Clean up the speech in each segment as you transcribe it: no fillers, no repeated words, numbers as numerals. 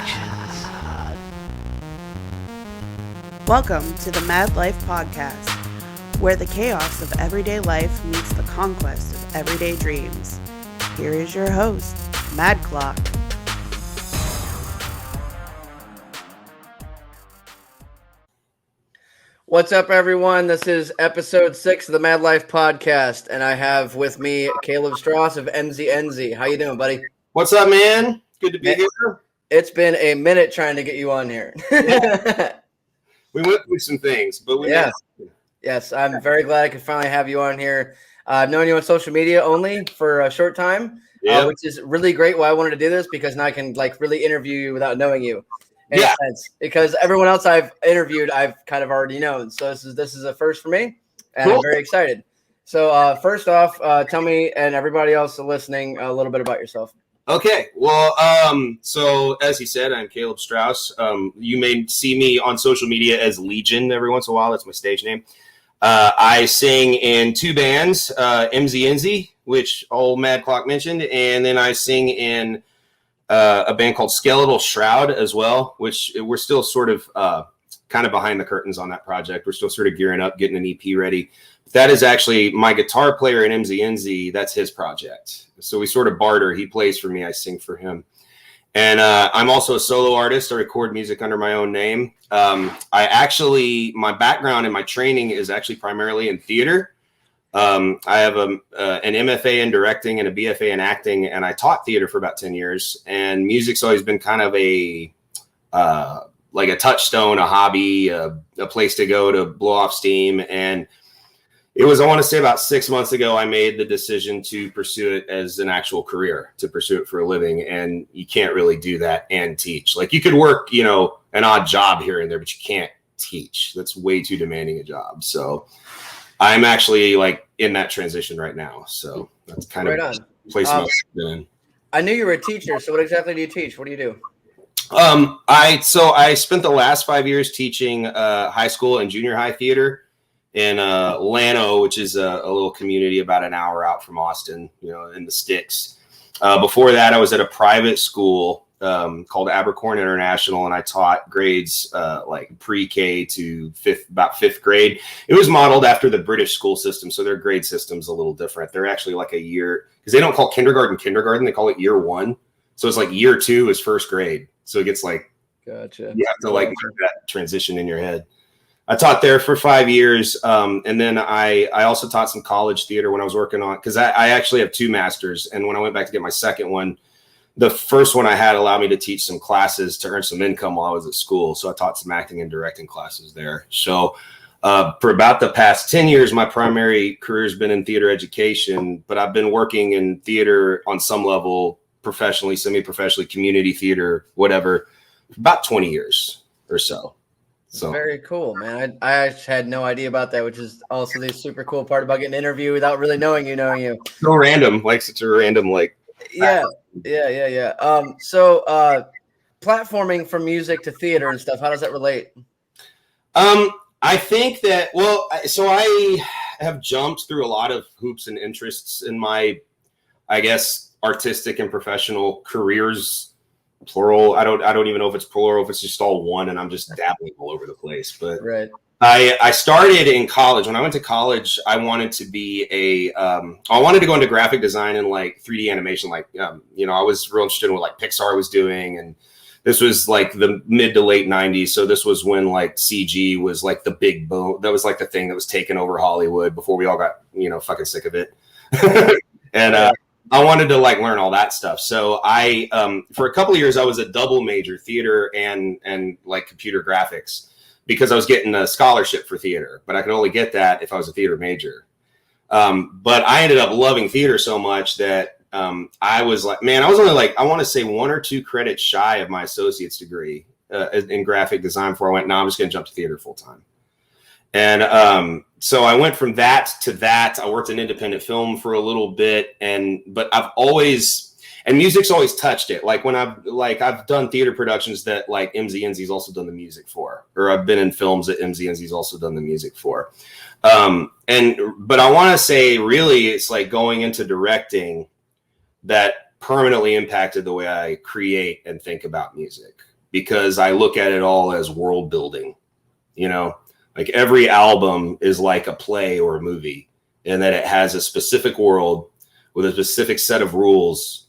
Productions. Welcome to the MadLife podcast, where the chaos of everyday life meets the conquest of everyday dreams. Here is your host, Mad Clock. What's up, everyone? This is episode 6 of the MadLife podcast, and I have with me Caleb Straus of EMZY ENZY. How you doing, buddy? What's up, man? Good to be here. It's been a minute trying to get you on here. We went through some things, but we Yes, I'm very glad I could finally have you on here. I've known you on social media only for a short time, which is really great. Why I wanted to do this, because now I can really interview you without knowing you. In a sense, because everyone else I've interviewed, I've kind of already known. So this is a first for me, and cool. I'm very excited. So first off, tell me and everybody else listening a little bit about yourself. Okay. Well, so as he said, I'm Caleb Straus. You may see me on social media as Legion every once in a while. That's my stage name. I sing in 2 bands, EMZY ENZY, which old Mad Clock mentioned, and then I sing in a band called Skeletal Shroud as well, which we're still sort of kind of behind the curtains on that project. We're still sort of gearing up, getting an EP ready. That is actually my guitar player in EMZY ENZY. That's his project. So we sort of barter. He plays for me. I sing for him. And I'm also a solo artist. I record music under my own name. My background and my training is actually primarily in theater. I have an MFA in directing and a BFA in acting, and I taught theater for about 10 years. And music's always been kind of a touchstone, a hobby, a place to go to blow off steam. And it was, I want to say, about 6 months ago, I made the decision to pursue it as an actual career, to pursue it for a living. And you can't really do that and teach. Like, you could work, an odd job here and there, but you can't teach. That's way too demanding a job. So I'm actually in that transition right now. So that's kind of the place I'm in. I knew you were a teacher. So what exactly do you teach? What do you do? I spent the last 5 years teaching high school and junior high theater in Llano, which is a little community about an hour out from Austin, in the sticks. Before that, I was at a private school called Abercorn International, and I taught grades pre-K to about fifth grade. It was modeled after the British school system, so their grade system's a little different. They're actually a year, because they don't call kindergarten, they call it year 1. So it's year 2 is first grade. So it gets gotcha. You have to make that transition in your head. I taught there for 5 years, and then I also taught some college theater when I was working on, because I actually have 2 masters, and when I went back to get my second one, the first one I had allowed me to teach some classes to earn some income while I was at school. So I taught some acting and directing classes there. So for about the past 10 years, my primary career has been in theater education, but I've been working in theater on some level, professionally, semi-professionally, community theater, whatever, for about 20 years or so. So very cool, man. I had no idea about that, which is also the super cool part about getting an interview without really knowing you. So random, such a random, Yeah. So platforming from music to theater and stuff, how does that relate? I think that, so I have jumped through a lot of hoops and interests in my, I guess, artistic and professional careers, plural. I don't even know if it's plural, if it's just all one, and I'm just dabbling all over the place. But right. I started in college. When I went to college, I wanted to be I wanted to go into graphic design and 3D animation. I was real interested in what Pixar was doing, and this was the mid to late 90s. So this was when CG was the big boom. That was the thing that was taking over Hollywood before we all got fucking sick of it. And I wanted to learn all that stuff. So I for a couple of years I was a double major, theater and computer graphics, because I was getting a scholarship for theater, but I could only get that if I was a theater major. But I ended up loving theater so much that I was I was only I want to say 1 or 2 credits shy of my associate's degree in graphic design before I went, I'm just going to jump to theater full time. And so I went from that to that. I worked in independent film for a little bit, but I've always, and music's always touched it. When I've done theater productions that EMZY ENZY's also done the music for, or I've been in films that EMZY ENZY's also done the music for. But I want to say really it's going into directing that permanently impacted the way I create and think about music. because I look at it all as world building, you know, like every album is like a play or a movie, and that it has a specific world with a specific set of rules.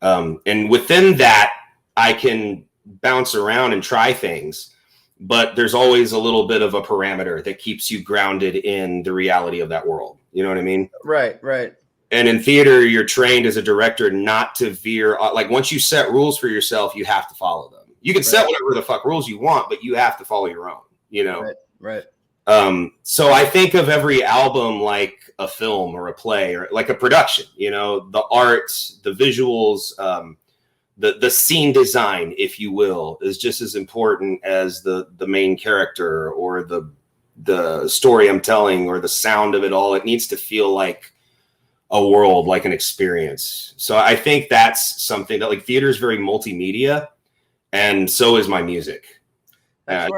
And within that, I can bounce around and try things, but there's always a little bit of a parameter that keeps you grounded in the reality of that world. You know what I mean? Right, right. And in theater, you're trained as a director not to veer. Like once you set rules for yourself, you have to follow them. You can set whatever the fuck rules you want, but you have to follow your own, you know? Right. So I think of every album like a film or a play or like a production, you know, the art, the visuals, the scene design, if you will, is just as important as the main character or the story I'm telling or the sound of it all. It needs to feel like a world, like an experience. So I think that's something that like theater is very multimedia, and so is my music. That's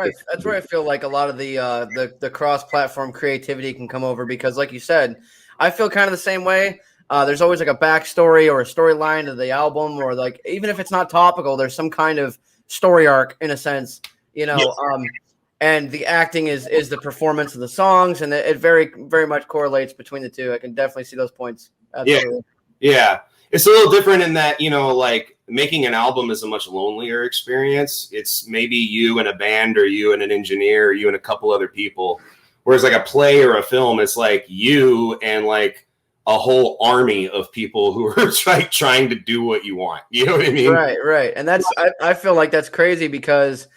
where I feel like a lot of the cross-platform creativity can come over, because like you said, I feel kind of the same way. There's always like a backstory or a storyline of the album, or like even if it's not topical, there's some kind of story arc in a sense, you know. Yes. And the acting is the performance of the songs, and it very, very much correlates between the two. I can definitely see those points. Absolutely. Yeah. It's a little different in that, you know, like making an album is a much lonelier experience. It's maybe you and a band, or you and an engineer, or you and a couple other people. Whereas like a play or a film, it's like you and like a whole army of people who are trying to do what you want. You know what I mean? Right. And that's I feel like that's crazy, because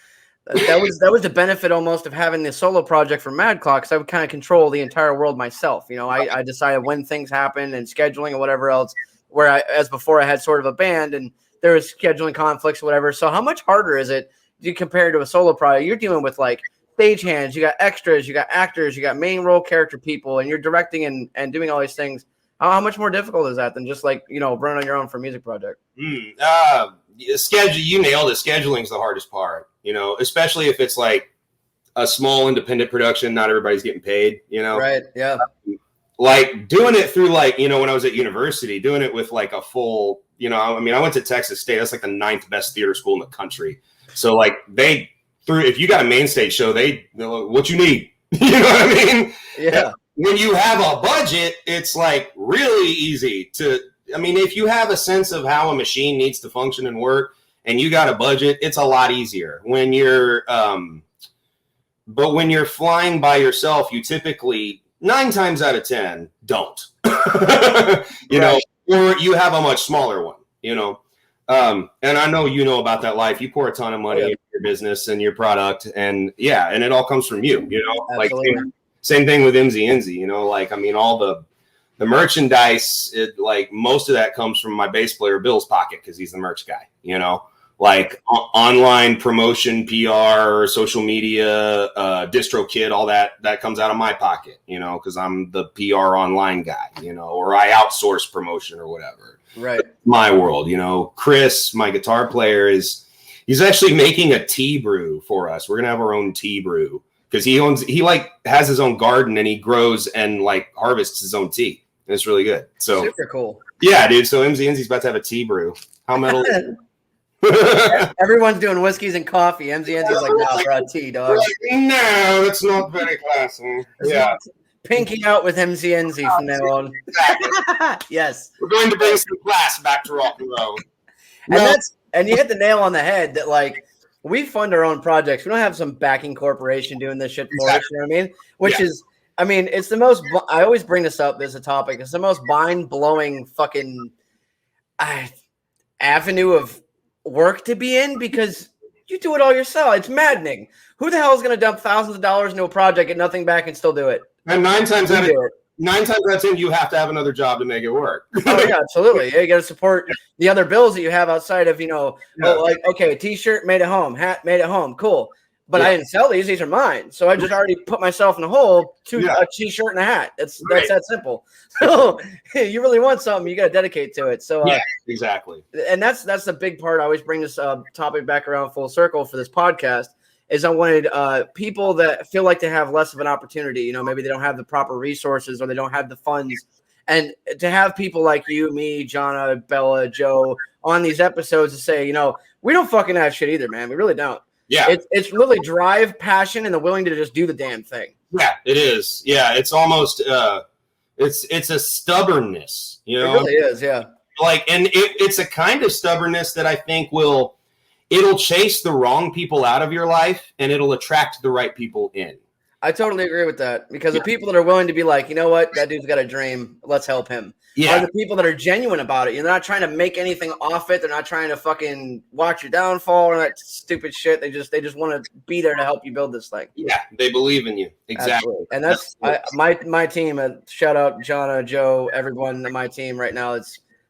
that was the benefit almost of having the solo project for Mad Clock, because I would kind of control the entire world myself. You know, I decided when things happen and scheduling and whatever else, where as before I had sort of a band and there was scheduling conflicts or whatever. So how much harder is it to compare to a solo project? You're dealing with like stagehands, you got extras, you got actors, you got main role character people, and you're directing and doing all these things. How much more difficult is that than just like, you know, running on your own for a music project? Schedule, you nailed it. Scheduling is the hardest part, you know, especially if it's like a small independent production. Not everybody's getting paid, you know? Right. Yeah. Like doing it through like, you know, when I was at university, doing it with like a full, you know, I mean, I went to Texas State. That's like the 9th best theater school in the country. So like if you got a main stage show, they're like, what you need, you know what I mean? Yeah. When you have a budget, it's like really easy to, I mean, if you have a sense of how a machine needs to function and work and you got a budget, it's a lot easier. When you're, but when you're flying by yourself, you typically 9 times out of 10 don't, you know, or you have a much smaller one, you know. And I know you know about that life. You pour a ton of money into your business and your product, and and it all comes from you, you know. Absolutely. Like same thing with EMZY ENZY, you know, like, I mean, all the merchandise, like most of that comes from my bass player Bill's pocket, because he's the merch guy, you know, like online promotion, PR, social media, DistroKid, all that comes out of my pocket, you know, because I'm the PR online guy, you know, or I outsource promotion or whatever. Right. That's my world, you know. Chris, my guitar player, he's actually making a tea brew for us. We're gonna have our own tea brew, because he like has his own garden and he grows and like harvests his own tea. And it's really good. So super cool. Yeah, dude. So EMZY ENZY's about to have a tea brew. How metal? Everyone's doing whiskeys and coffee. EMZY ENZY's like, nah, bro, tea, dog. No, that's not very classy. Yeah. Pinky out with EMZY ENZY from now on. Exactly. Yes. We're going to bring some class back to rock and roll. And you hit the nail on the head that like we fund our own projects. We don't have some backing corporation doing this shit for us. You know what I mean? Which is, I mean, it's the most. I always bring this up as a topic. It's the most mind-blowing fucking avenue of work to be in, because you do it all yourself. It's maddening. Who the hell is going to dump thousands of dollars into a project, get nothing back, and still do it? And 9 times out of 10, you have to have another job to make it work. Oh yeah, absolutely. Yeah, you got to support the other bills that you have outside of, you know, like, okay, T-shirt made at home, hat made at home, cool. But I didn't sell these; these are mine. So I just already put myself in a hole to a T-shirt and a hat. That's that simple. So you really want something, you got to dedicate to it. So exactly. And that's the big part. I always bring this topic back around full circle for this podcast. Is I wanted people that feel like they have less of an opportunity. You know, maybe they don't have the proper resources or they don't have the funds, And to have people like you, me, Jonna, Bella, Joe on these episodes to say, we don't fucking have shit either, man. We really don't. Yeah. It's really drive, passion, and the willing to just do the damn thing. Yeah, it is. Yeah, it's almost it's a stubbornness, It really is, yeah. Like, and it's a kind of stubbornness that I think it'll chase the wrong people out of your life and it'll attract the right people in. I totally agree with that, because the people that are willing to be like, you know what, that dude's got a dream, let's help him. Are the people that are genuine about it. You're not trying to make anything off it. They're not trying to fucking watch your downfall or that stupid shit. They just want to be there to help you build this thing. Yeah, they believe in you. Exactly. Absolutely. And that's my team. Shout out Jonna, Joe, everyone on my team right now.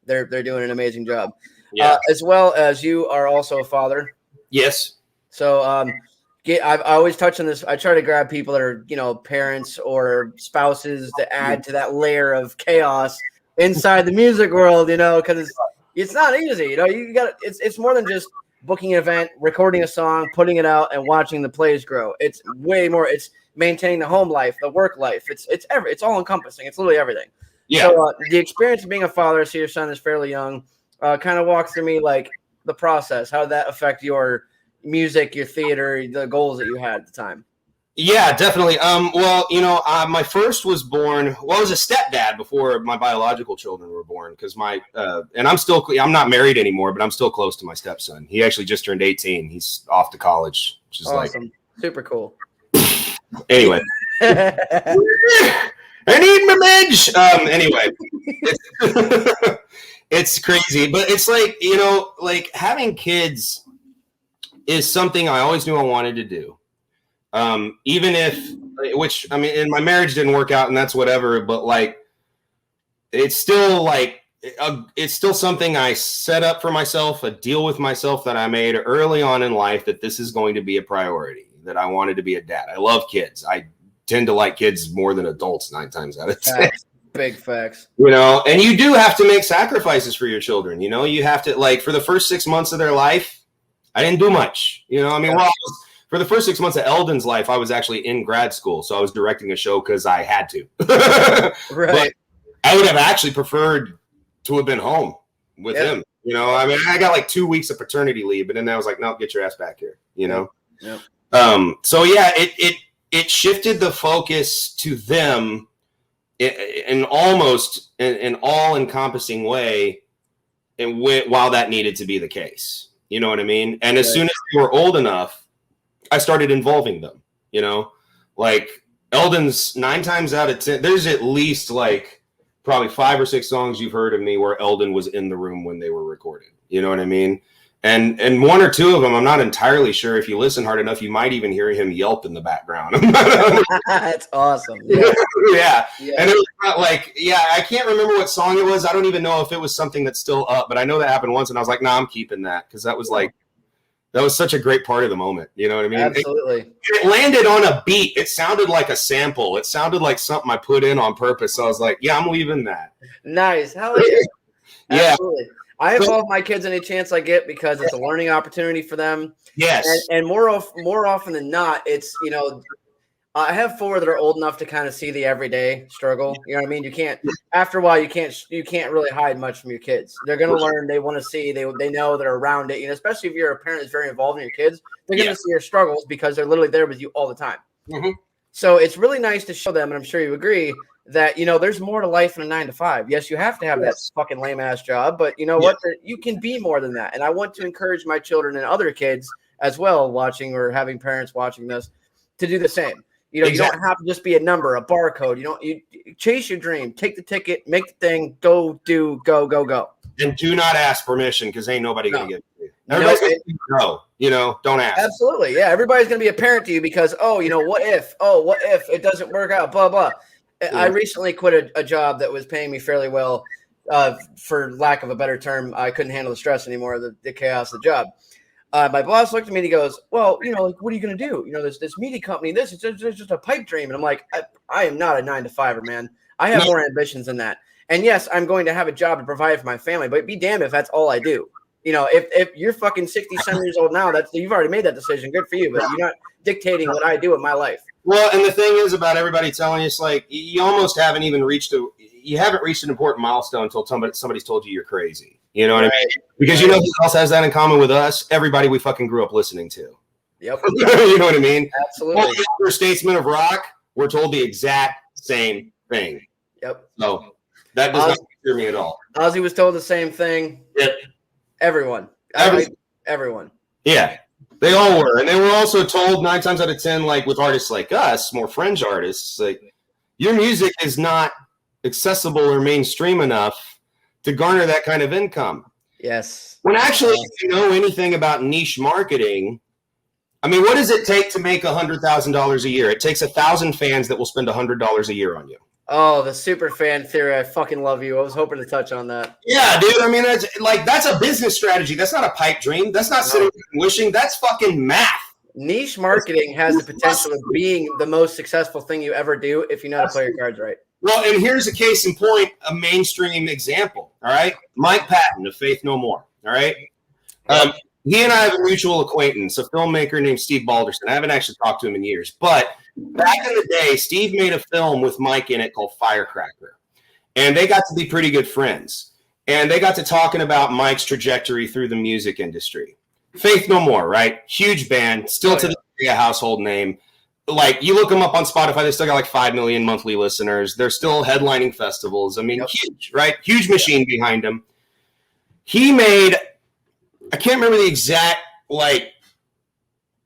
They're doing an amazing job. Yeah. As well as you are also a father. Yes. So I always touch on this. I try to grab people that are, parents or spouses to add to that layer of chaos inside the music world, because it's not easy. You got it's more than just booking an event, recording a song, putting it out, and watching the plays grow. It's way more. It's maintaining the home life, the work life. It's all encompassing. It's literally everything. Yeah. So the experience of being a father, I see your son is fairly young. Kind of walk through me like the process. How did that affect your music, your theater, the goals that you had at the time? Yeah, definitely. Well, my first was born. Well, I was a stepdad before my biological children were born, because and I'm not married anymore, but I'm still close to my stepson. He actually just turned 18. He's off to college, which is awesome. Super cool. Anyway, I need my meds. Anyway, it's crazy, but it's like, like having kids is something I always knew I wanted to do. Even if, and my marriage didn't work out and that's whatever, but like, it's still something I set up for myself, a deal with myself that I made early on in life, that this is going to be a priority, that I wanted to be a dad. I love kids. I tend to like kids more than adults 9 times out of 10. Big facts. And you do have to make sacrifices for your children. You have to, like, for the first 6 months of their life, I didn't do much. For the first 6 months of Eldon's life, I was actually in grad school, so I was directing a show because I had to. Right. But I would have actually preferred to have been home with him. I got like 2 weeks of paternity leave, but then I was like, no, get your ass back here. Yeah. So yeah, it shifted the focus to them in almost an all-encompassing way, and while that needed to be the case. You know what I mean? And as soon as they were old enough, I started involving them, like Eldon's 9 times out of 10, there's at least like probably 5 or 6 songs you've heard of me where Eldon was in the room when they were recorded. You know what I mean? And 1 or 2 of them, I'm not entirely sure. If you listen hard enough, you might even hear him yelp in the background. That's awesome. Yeah. Yeah. And it was not like, I can't remember what song it was. I don't even know if it was something that's still up, but I know that happened once and I was like, I'm keeping that, because that was like, that was such a great part of the moment. You know what I mean? Absolutely. It landed on a beat. It sounded like a sample. It sounded like something I put in on purpose. So I was like, I'm leaving that. Nice. Hell yeah. Yeah. Absolutely. I involve my kids any chance I get, because it's a learning opportunity for them. Yes. And more often than not, it's, I have 4 that are old enough to kind of see the everyday struggle. You know what I mean? You can't, after a while, you can't really hide much from your kids. They're going to learn. They want to see, they know they're around it. Especially if you're a parent that's very involved in your kids, they're going to see your struggles because they're literally there with you all the time. Mm-hmm. So it's really nice to show them, and I'm sure you agree, that, there's more to life than a 9 to 5. Yes, you have to have that fucking lame ass job, but what? You can be more than that. And I want to encourage my children and other kids as well, watching or having parents watching this, to do the same. You don't have to just be a number, a barcode. You chase your dream, take the ticket, make the thing, go. And do not ask permission, because ain't nobody going to give it to you. Everybody's going to no, don't ask. Absolutely. Yeah. Everybody's going to be a parent to you because, what if it doesn't work out, blah, blah. Yeah. I recently quit a job that was paying me fairly well. For lack of a better term, I couldn't handle the stress anymore, the chaos of the job. My boss looked at me and he goes, well, what are you going to do? This media company, it's just a pipe dream. And I'm like, I am not a 9 to 5er, man. I have more ambitions than that. And yes, I'm going to have a job to provide for my family, but be damned if that's all I do. If you're fucking 67 years old now, you've already made that decision. Good for you, but you're not dictating what I do in my life. Well, and the thing is about everybody telling you, it's like, you almost haven't even reached you haven't reached an important milestone until somebody's told you you're crazy. You know what I mean? Because you know who else has that in common with us? Everybody we fucking grew up listening to. Yep. You know what I mean? Absolutely. All the other statesmen of rock were told the exact same thing. Yep. So that does not scare me at all. Ozzy was told the same thing. Yep. Everyone. Everyone. Yeah. They all were. And they were also told 9 times out of 10, like with artists like us, more fringe artists, like your music is not accessible or mainstream enough to garner that kind of income. Yes. When actually, if you know anything about niche marketing, I mean, what does it take to make $100,000 a year? It takes 1,000 fans that will spend $100 a year on you. Oh, the super fan theory. I fucking love you. I was hoping to touch on that. Yeah, dude. I mean, that's a business strategy. That's not a pipe dream. That's not sitting and wishing. That's fucking math. Niche marketing has the potential of being the most successful thing you ever do if you know how to play your cards right. Well, and here's a case in point, a mainstream example. All right. Mike Patton of Faith No More. All right. He and I have a mutual acquaintance, a filmmaker named Steve Balderson. I haven't actually talked to him in years, but back in the day, Steve made a film with Mike in it called Firecracker, and they got to be pretty good friends, and they got to talking about Mike's trajectory through the music industry. Faith No More, right? Huge band, still to this day a household name. Like, you look them up on Spotify, they still got like 5 million monthly listeners. They're still headlining festivals. I mean, huge, right? Huge machine behind them. He made, I can't remember the exact, like,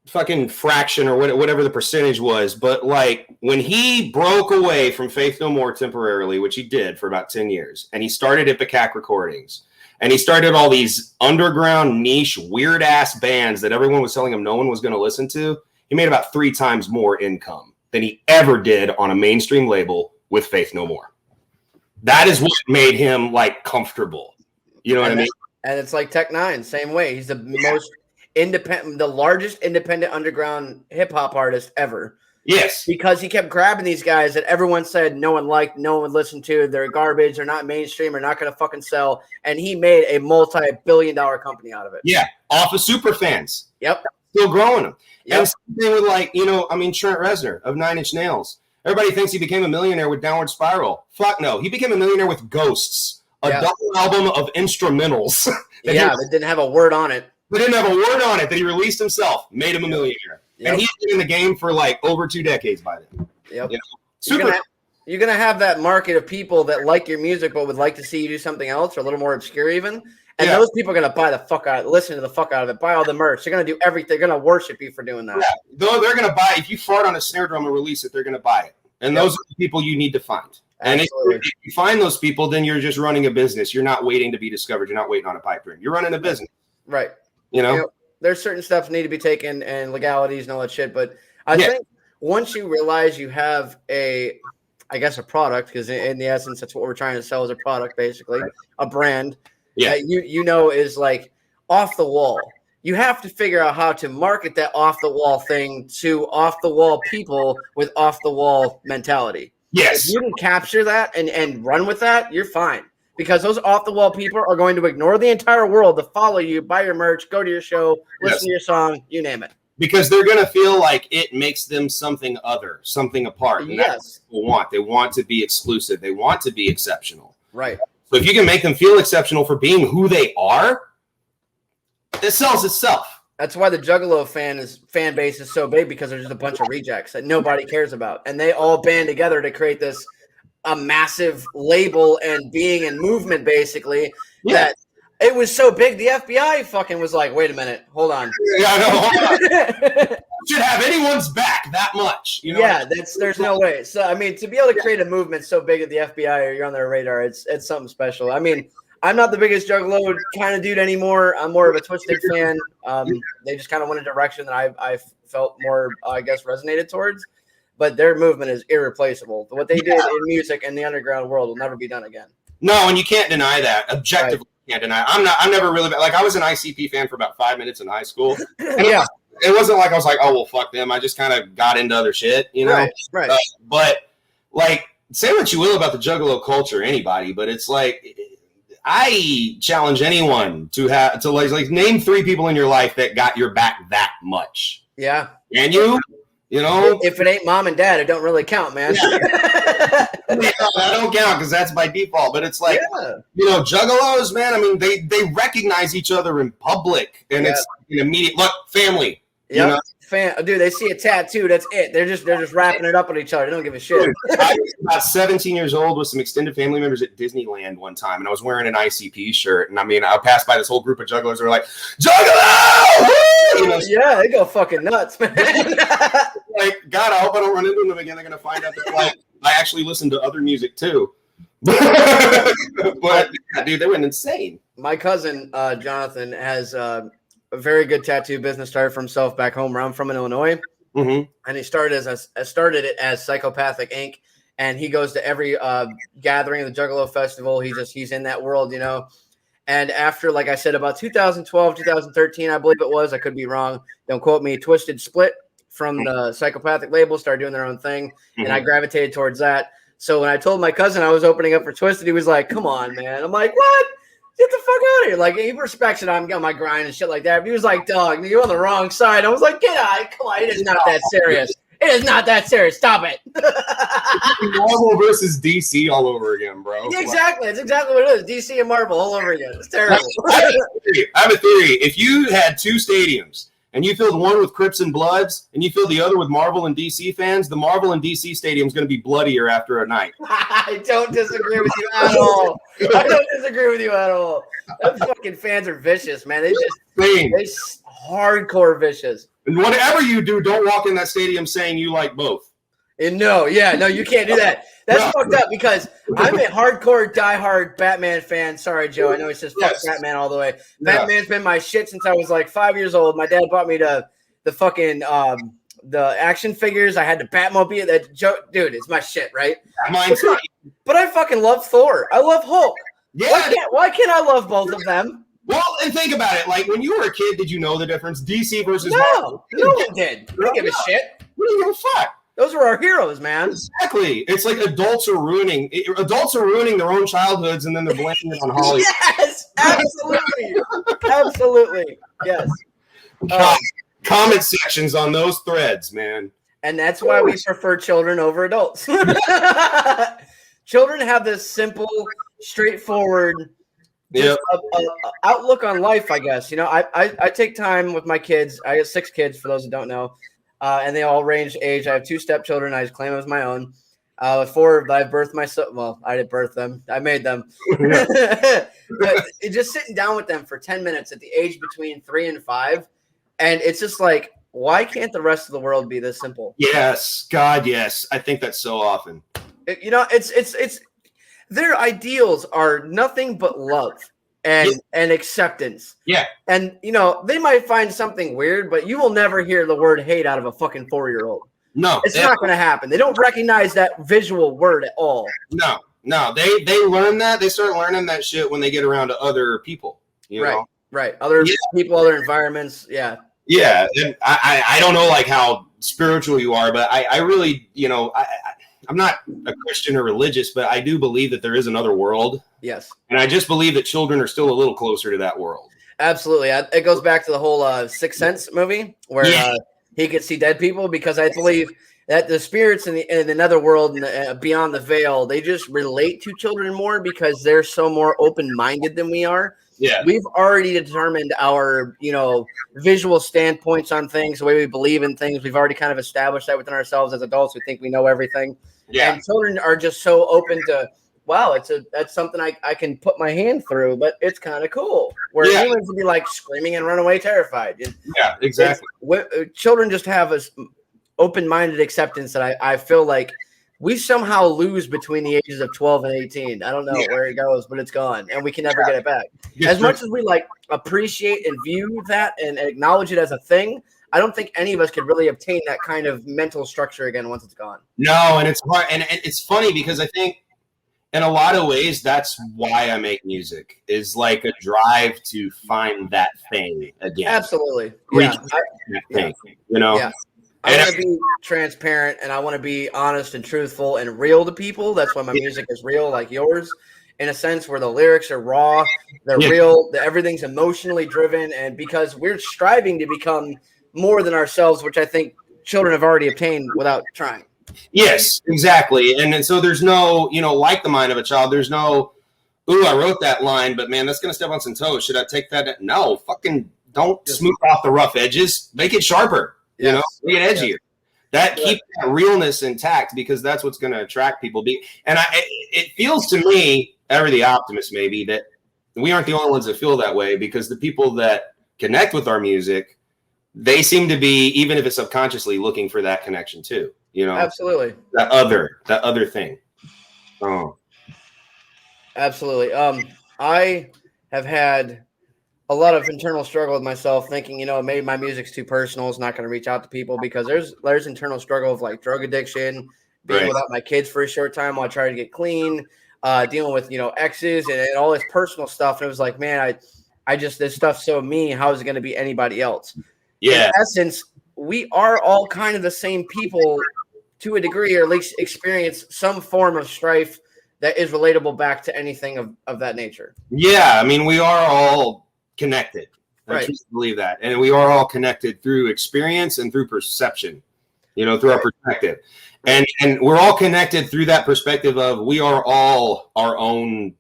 fucking fraction or whatever the percentage was, but, like, when he broke away from Faith No More temporarily, which he did for about 10 years, and he started Ipecac Recordings, and he started all these underground, niche, weird-ass bands that everyone was telling him no one was going to listen to, he made about 3 times more income than he ever did on a mainstream label with Faith No More. That is what made him, like, comfortable. You know what I mean? And it's like Tech Nine, same way. He's the most independent, the largest independent underground hip hop artist ever. Yes. Because he kept grabbing these guys that everyone said no one liked, no one would listen to, they're garbage, they're not mainstream, they're not going to fucking sell. And he made a multi-billion-dollar company out of it. Yeah. Off of super fans. Yep. Still growing them. Yep. And same thing with, like, you know, I mean, Trent Reznor of 9 Inch Nails. Everybody thinks he became a millionaire with Downward Spiral. Fuck no. He became a millionaire with Ghosts. A double album of instrumentals. That didn't have a word on it. But didn't have a word on it that he released himself. Made him a millionaire. Yep. And he's been in the game for like over 2 decades by then. Yep. You know? You're gonna have that market of people that like your music but would like to see you do something else or a little more obscure even. And those people are gonna buy the fuck out, listen to the fuck out of it, buy all the merch. They're gonna do everything. They're gonna worship you for doing that. Yeah. Though they're gonna buy, if you fart on a snare drum and release it, they're gonna buy it. And those are the people you need to find. And if you find those people, then you're just running a business. You're not waiting to be discovered. You're not waiting on a pipe dream. You're running a business. Right. You know, there's certain steps need to be taken and legalities and all that shit. But I think once you realize you have a product, because in the essence, that's what we're trying to sell is a product, basically, a brand that you know is like off the wall. You have to figure out how to market that off the wall thing to off the wall people with off the wall mentality. Yes. If you can capture that and run with that, you're fine. Because those off-the-wall people are going to ignore the entire world to follow you, buy your merch, go to your show, listen to your song, you name it. Because they're going to feel like it makes them something other, something apart. And that's what people want. They want to be exclusive. They want to be exceptional. Right. So if you can make them feel exceptional for being who they are, it sells itself. That's why the Juggalo fan base is so big, because there's just a bunch of rejects that nobody cares about. And they all band together to create a massive label and being and movement, basically, that it was so big. The FBI fucking was like, wait a minute, hold on. Yeah, no, hold on. Should have anyone's back that much. You know? There's no way. So, I mean, to be able to create a movement so big at the FBI or you're on their radar, it's something special. I mean, I'm not the biggest Juggalo kind of dude anymore. I'm more of a Twisted fan. They just kind of went a direction that I felt more, I guess, resonated towards. But their movement is irreplaceable. What they did in music and the underground world will never be done again. No, and you can't deny that. Objectively, you can't deny. I'm never really like, I was an ICP fan for about 5 minutes in high school. It wasn't like I was like, oh well, fuck them. I just kind of got into other shit, you know. Right. But like, say what you will about the Juggalo culture, anybody, but it's like, I challenge anyone to like name 3 people in your life that got your back that much. Yeah. And you You know, if it ain't mom and dad, it don't really count, man. Yeah. I don't count because that's by default. But it's like, juggalos, man. I mean, they recognize each other in public, and it's an immediate family. Yeah, you know? Dude, they see a tattoo. That's it. They're just wrapping it up on each other. They don't give a shit. I was about 17 years old with some extended family members at Disneyland one time, and I was wearing an ICP shirt. And I mean, I passed by this whole group of juggalos. They were like, "Juggalo!" You know, yeah, they go fucking nuts, man. Like, God, I hope I don't run into them again. They're gonna find out that I actually listen to other music too. But dude, they went insane. My cousin Jonathan has a very good tattoo business started for himself back home where I'm from in Illinois. Mm-hmm. And he started it as Psychopathic Inc. And he goes to every gathering of the Juggalo Festival. He's in that world, you know. And after, like I said, about 2012, 2013, I believe it was, I could be wrong, don't quote me, Twisted split from the Psychopathic label, started doing their own thing. Mm-hmm. And I gravitated towards that. So when I told my cousin I was opening up for Twisted, he was like, "Come on, man." I'm like, "What? Get the fuck out of here." Like, he respects it. I'm on my grind and shit like that. But he was like, "Dog, you're on the wrong side." I was like, "Get out. Come on. It is not that serious. It is not that serious. Stop it." Marvel versus DC all over again, bro. Exactly. It's exactly what it is. DC and Marvel all over again. It's terrible. I have a theory. If you had two stadiums and you filled one with Crips and Bloods and you filled the other with Marvel and DC fans, the Marvel and DC stadium is going to be bloodier after a night. I don't disagree with you at all. Those fucking fans are vicious, man. They hardcore vicious. And whatever you do, don't walk in that stadium saying you like both. And no, you can't do that. That's fucked up because I'm a hardcore, diehard Batman fan. Sorry, Joe. I know it's just fuck Batman all the way. Batman's been my shit since I was like 5 years old. My dad bought me the fucking the action figures. I had the Batmobile. That joke, dude, it's my shit, right? Mine too. But I fucking love Thor. I love Hulk. Yeah. Why can't I love both of them? Well, and think about it. Like, when you were a kid, did you know the difference? DC versus Marvel? No one did. We don't give a shit. We don't give a fuck. Those are our heroes, man. Exactly. It's like adults are ruining their own childhoods, and then they're blaming it on Hollywood. Yes, absolutely. Absolutely. Yes. Comment sections on those threads, man. And that's why we prefer children over adults. Children have this simple, straightforward outlook on life, I guess. You know, I take time with my kids. I have 6 kids, for those who don't know. And they all range age. I have 2 stepchildren. I just claim them as my own. 4, I birthed myself. Well, I didn't birth them. I made them. But just sitting down with them for 10 minutes at the age between 3 and 5. And it's just like, why can't the rest of the world be this simple? Yes. God, yes. I think that so often. It's their ideals are nothing but love and acceptance. Yeah. And, they might find something weird, but you will never hear the word hate out of a fucking 4-year-old. No. It's not going to happen. They don't recognize that visual word at all. No. They learn that. They start learning that shit when they get around to other people. You know? Right. Other people, other environments. Yeah. Yeah. And I don't know like how spiritual you are, but I really, I'm not a Christian or religious, but I do believe that there is another world. Yes. And I just believe that children are still a little closer to that world. Absolutely. It goes back to the whole Sixth Sense movie where he could see dead people, because I believe that the spirits in the netherworld and beyond the veil, they just relate to children more because they're so more open-minded than we are. Yeah. We've already determined our, visual standpoints on things, the way we believe in things. We've already kind of established that within ourselves as adults. We think we know everything. Yeah. And children are just so open to, wow, that's something I can put my hand through, but it's kind of cool. Where humans would be like screaming and run away terrified. Yeah, exactly. Children just have a open-minded acceptance that I feel like we somehow lose between the ages of 12 and 18. I don't know where it goes, but it's gone, and we can never get it back. As much as we appreciate and view that and acknowledge it as a thing, I don't think any of us could really obtain that kind of mental structure again once it's gone. No, and it's hard, and it's funny because I think in a lot of ways that's why I make music, is like a drive to find that thing again. Absolutely. Yeah. Yeah. I want to be transparent, and I want to be honest and truthful and real to people. That's why my music is real, like yours, in a sense where the lyrics are raw, they're real, everything's emotionally driven, and because we're striving to become more than ourselves, which I think children have already obtained without trying. Yes, exactly. And so there's no, like the mind of a child, there's no, ooh, I wrote that line, but man, that's going to step on some toes. Should I take that? No, fucking don't smooth off the rough edges. Make it sharper, make it edgier. That keep that realness intact, because that's what's going to attract people. And it feels to me, ever the optimist maybe, that we aren't the only ones that feel that way, because the people that connect with our music, they seem to be, even if it's subconsciously, looking for that connection too. Absolutely. That other thing. Oh, absolutely. I have had a lot of internal struggle with myself, thinking, maybe my music's too personal. It's not going to reach out to people, because there's internal struggle of like drug addiction, being without my kids for a short time while I try to get clean, dealing with, exes and all this personal stuff. And it was like, man, I just, this stuff's so me. How is it going to be anybody else? Yeah. In essence, we are all kind of the same people to a degree, or at least experience some form of strife that is relatable back to anything of that nature. Yeah. I mean, we are all connected. I truly believe that. And we are all connected through experience and through perception, through our perspective. And we're all connected through that perspective of, we are all our own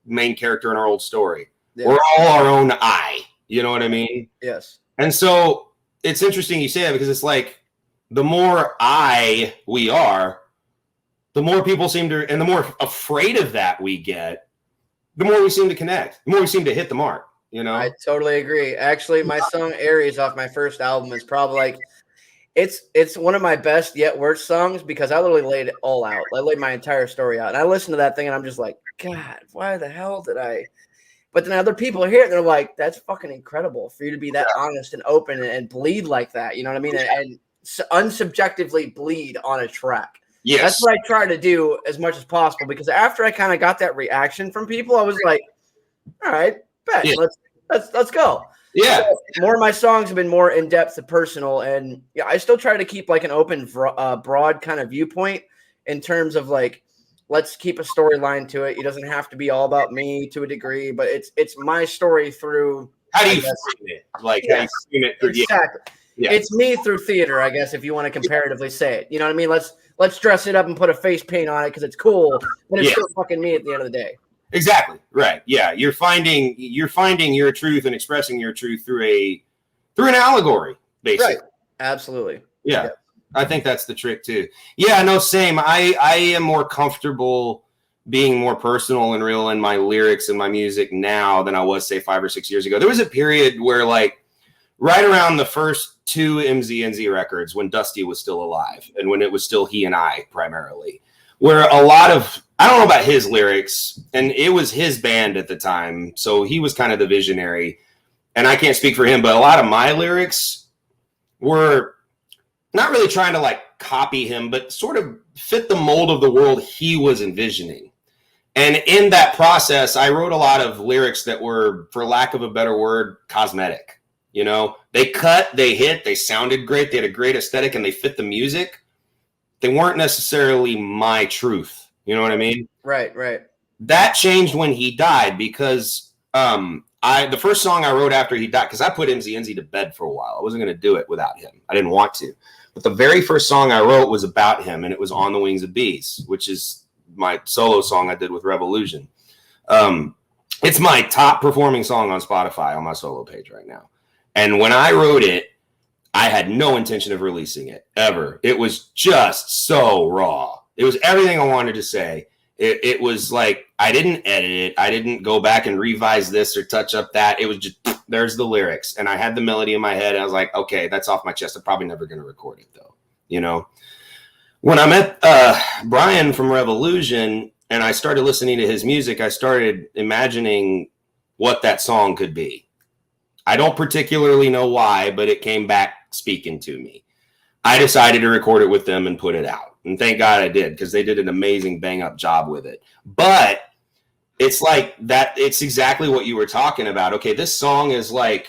main character in our old story. Yeah. We're all our own I. You know what I mean? Yes. And so it's interesting you say that, because it's like, the more we are, the more people seem to, and the more afraid of that we get, the more we seem to connect, the more we seem to hit the mark, I totally agree. Actually, my song Aries off my first album is probably like, it's one of my best yet worst songs, because I literally laid it all out. I laid my entire story out. And I listened to that thing and I'm just like, God, why the hell did I? But then other people hear it and they're like, that's fucking incredible for you to be that honest and open and bleed like that. You know what I mean? And unsubjectively bleed on a track. Yes. That's what I try to do as much as possible, because after I kind of got that reaction from people, I was like, all right, bet. Yeah. Let's go. Yeah. So more of my songs have been more in depth and personal, and I still try to keep like an open, broad kind of viewpoint in terms of like, let's keep a storyline to it. It doesn't have to be all about me to a degree, but it's my story through. How do you frame it? Like, how you frame it through? Exactly. Yeah. It's me through theater, I guess, if you want to comparatively say it. You know what I mean? Let's dress it up and put a face paint on it because it's cool, but it's still fucking me at the end of the day. Exactly. Right. Yeah. You're finding your truth and expressing your truth through an allegory, basically. Right. Absolutely. Yeah. I think that's the trick too. Yeah, no, same. I am more comfortable being more personal and real in my lyrics and my music now than I was, say, 5 or 6 years ago. There was a period where, like, right around the first 2 EMZY ENZY records, when Dusty was still alive and when it was still he and I primarily, where a lot of, I don't know about his lyrics, and it was his band at the time, so he was kind of the visionary, and I can't speak for him, but a lot of my lyrics were not really trying to like copy him, but sort of fit the mold of the world he was envisioning. And in that process, I wrote a lot of lyrics that were, for lack of a better word, cosmetic. You know, they cut, they hit, they sounded great, they had a great aesthetic, and they fit the music. They weren't necessarily my truth. You know what I mean? Right, right. That changed when he died, because the first song I wrote after he died, because I put EMZY ENZY to bed for a while. I wasn't going to do it without him. I didn't want to. But the very first song I wrote was about him, and it was On the Wings of Bees, which is my solo song I did with Revolution. It's my top performing song on Spotify on my solo page right now. And when I wrote it, I had no intention of releasing it ever. It was just so raw. It was everything I wanted to say. It was like, I didn't edit it. I didn't go back and revise this or touch up that. It was just, there's the lyrics. And I had the melody in my head. And I was like, okay, that's off my chest. I'm probably never going to record it though. You know, when I met Brian from Revolution and I started listening to his music, I started imagining what that song could be. I don't particularly know why, but it came back speaking to me. I decided to record it with them and put it out. And thank God I did, because they did an amazing bang up job with it. But it's like that. It's exactly what you were talking about. Okay, this song is like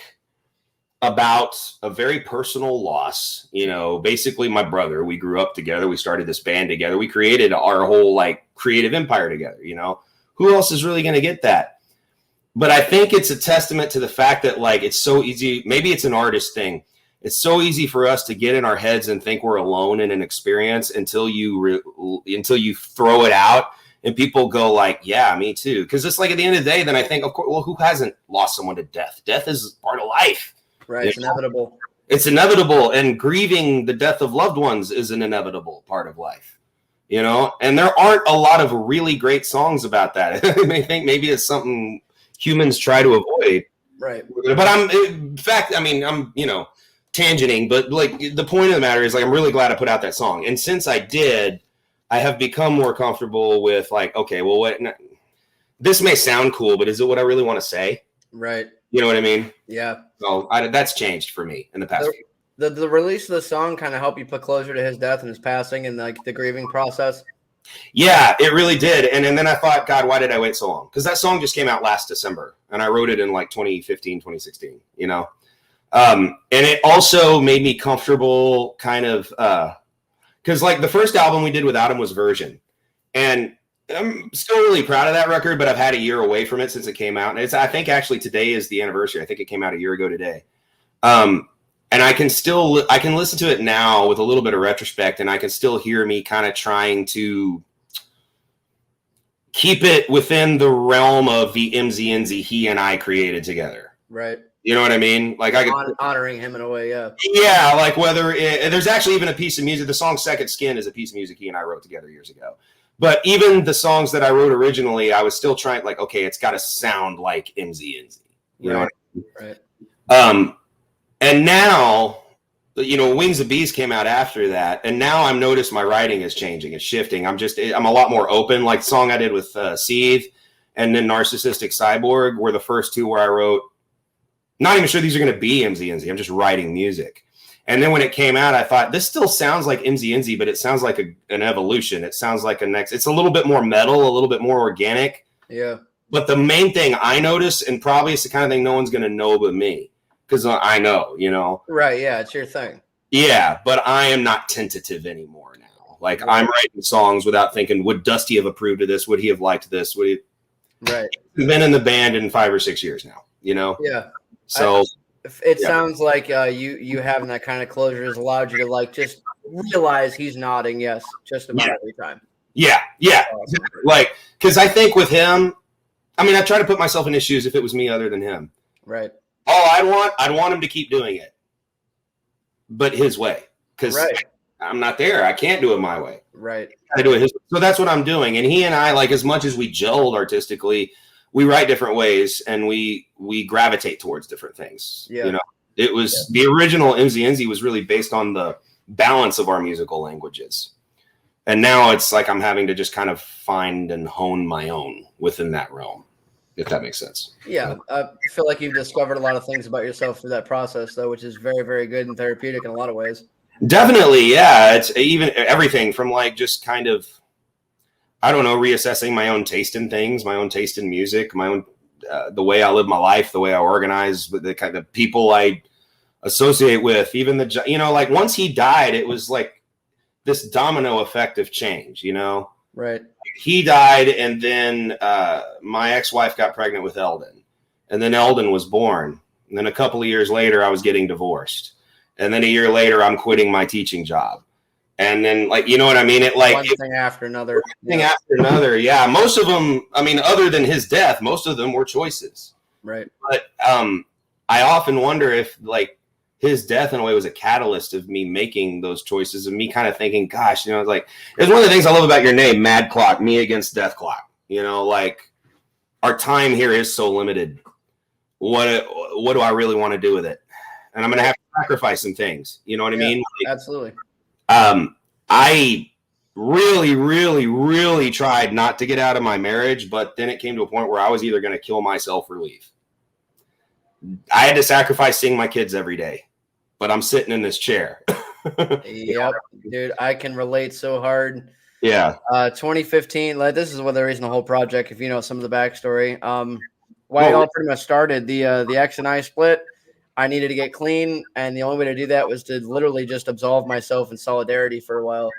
about a very personal loss. You know, basically my brother, we grew up together. We started this band together. We created our whole like creative empire together. You know, who else is really going to get that? But I think it's a testament to the fact that like, it's so easy. Maybe it's an artist thing. it's so easy for us to get in our heads and think we're alone in an experience until you throw it out and people go like, yeah, me too. Because it's like at the end of the day, then I think, of course, well, who hasn't lost someone to death? Death is part of life. Right. It's inevitable. It's inevitable. And grieving the death of loved ones is an inevitable part of life. And there aren't a lot of really great songs about that. I may think maybe it's something humans try to avoid. Right. But I'm tangenting, but like the point of the matter is like, I'm really glad I put out that song. And since I did, I have become more comfortable with like, okay, well, this may sound cool, but is it what I really want to say? Right. You know what I mean? Yeah. So that's changed for me in the past few. The release of the song kind of helped you put closure to his death and his passing and like the grieving process. Yeah, it really did. And then I thought, God, why did I wait so long? Because that song just came out last December and I wrote it in like 2015, 2016, and it also made me comfortable kind of, because like the first album we did without him was Version. And I'm still really proud of that record, but I've had a year away from it since it came out. And I think actually today is the anniversary. I think it came out a year ago today. And I can listen to it now with a little bit of retrospect, and I can still hear me kind of trying to keep it within the realm of the EMZY ENZY he and I created together. Right. You know what I mean? Like honoring him in a way. Yeah. Yeah. Like there's actually even a piece of music. The song Second Skin is a piece of music he and I wrote together years ago. But even the songs that I wrote originally, I was still trying like, okay, it's got to sound like EMZY ENZY. You know what I mean? Right. And now, Wings of Bees came out after that. And now I've noticed my writing is changing. It's shifting. I'm a lot more open. Like the song I did with Seethe and then Narcissistic Cyborg were the first two where I wrote, not even sure these are going to be EMZY ENZY. I'm just writing music. And then when it came out, I thought this still sounds like EMZY ENZY, but it sounds like an evolution. It sounds like it's a little bit more metal, a little bit more organic. Yeah. But the main thing I noticed, and probably it's the kind of thing no one's going to know but me, because I know, Right, yeah, it's your thing. Yeah, but I am not tentative anymore now. Like, right. I'm writing songs without thinking, would Dusty have approved of this? Would he have liked this? Would he? Right. He's been in the band in 5 or 6 years now, Yeah. So it sounds like you having that kind of closure has allowed you to like just realize he's nodding yes just about every time. Yeah. Awesome. Like, because I think with him, I mean, I try to put myself in his shoes if it was me other than him. Right. Oh, I'd want him to keep doing it, but his way, because I'm not there. I can't do it my way. Right. I do it his way. So that's what I'm doing. And he and I, like, as much as we gelled artistically, we write different ways and we gravitate towards different things. Yeah. It was the original EMZY ENZY was really based on the balance of our musical languages. And now it's like I'm having to just kind of find and hone my own within that realm, if that makes sense. Yeah. I feel like you've discovered a lot of things about yourself through that process, though, which is very, very good and therapeutic in a lot of ways. Definitely. Yeah. It's even everything from like just kind of, I don't know, reassessing my own taste in things, my own taste in music, my own, the way I live my life, the way I organize, with the kind of people I associate with, even like once he died, it was like this domino effect of change, Right. He died. And then my ex-wife got pregnant with Eldon, and then Eldon was born. And then a couple of years later, I was getting divorced. And then a year later, I'm quitting my teaching job. And then, like, you know what I mean? One thing after another. After another. Yeah. Most of them, I mean, other than his death, most of them were choices. Right. But I often wonder if, like, his death in a way was a catalyst of me making those choices and me kind of thinking, gosh, like, it's one of the things I love about your name, Mad Clock, me against Death Clock. Like, our time here is so limited. What do I really want to do with it? And I'm going to have to sacrifice some things. You know what I mean? Like, absolutely. I really, really, really tried not to get out of my marriage, but then it came to a point where I was either going to kill myself or leave. I had to sacrifice seeing my kids every day, but I'm sitting in this chair. Yep, dude, I can relate so hard. Yeah. 2015, like, this is the reason the whole project, if you know some of the backstory, why it all pretty much started, the ex and I split. I needed to get clean, and the only way to do that was to literally just absolve myself in solidarity for a while.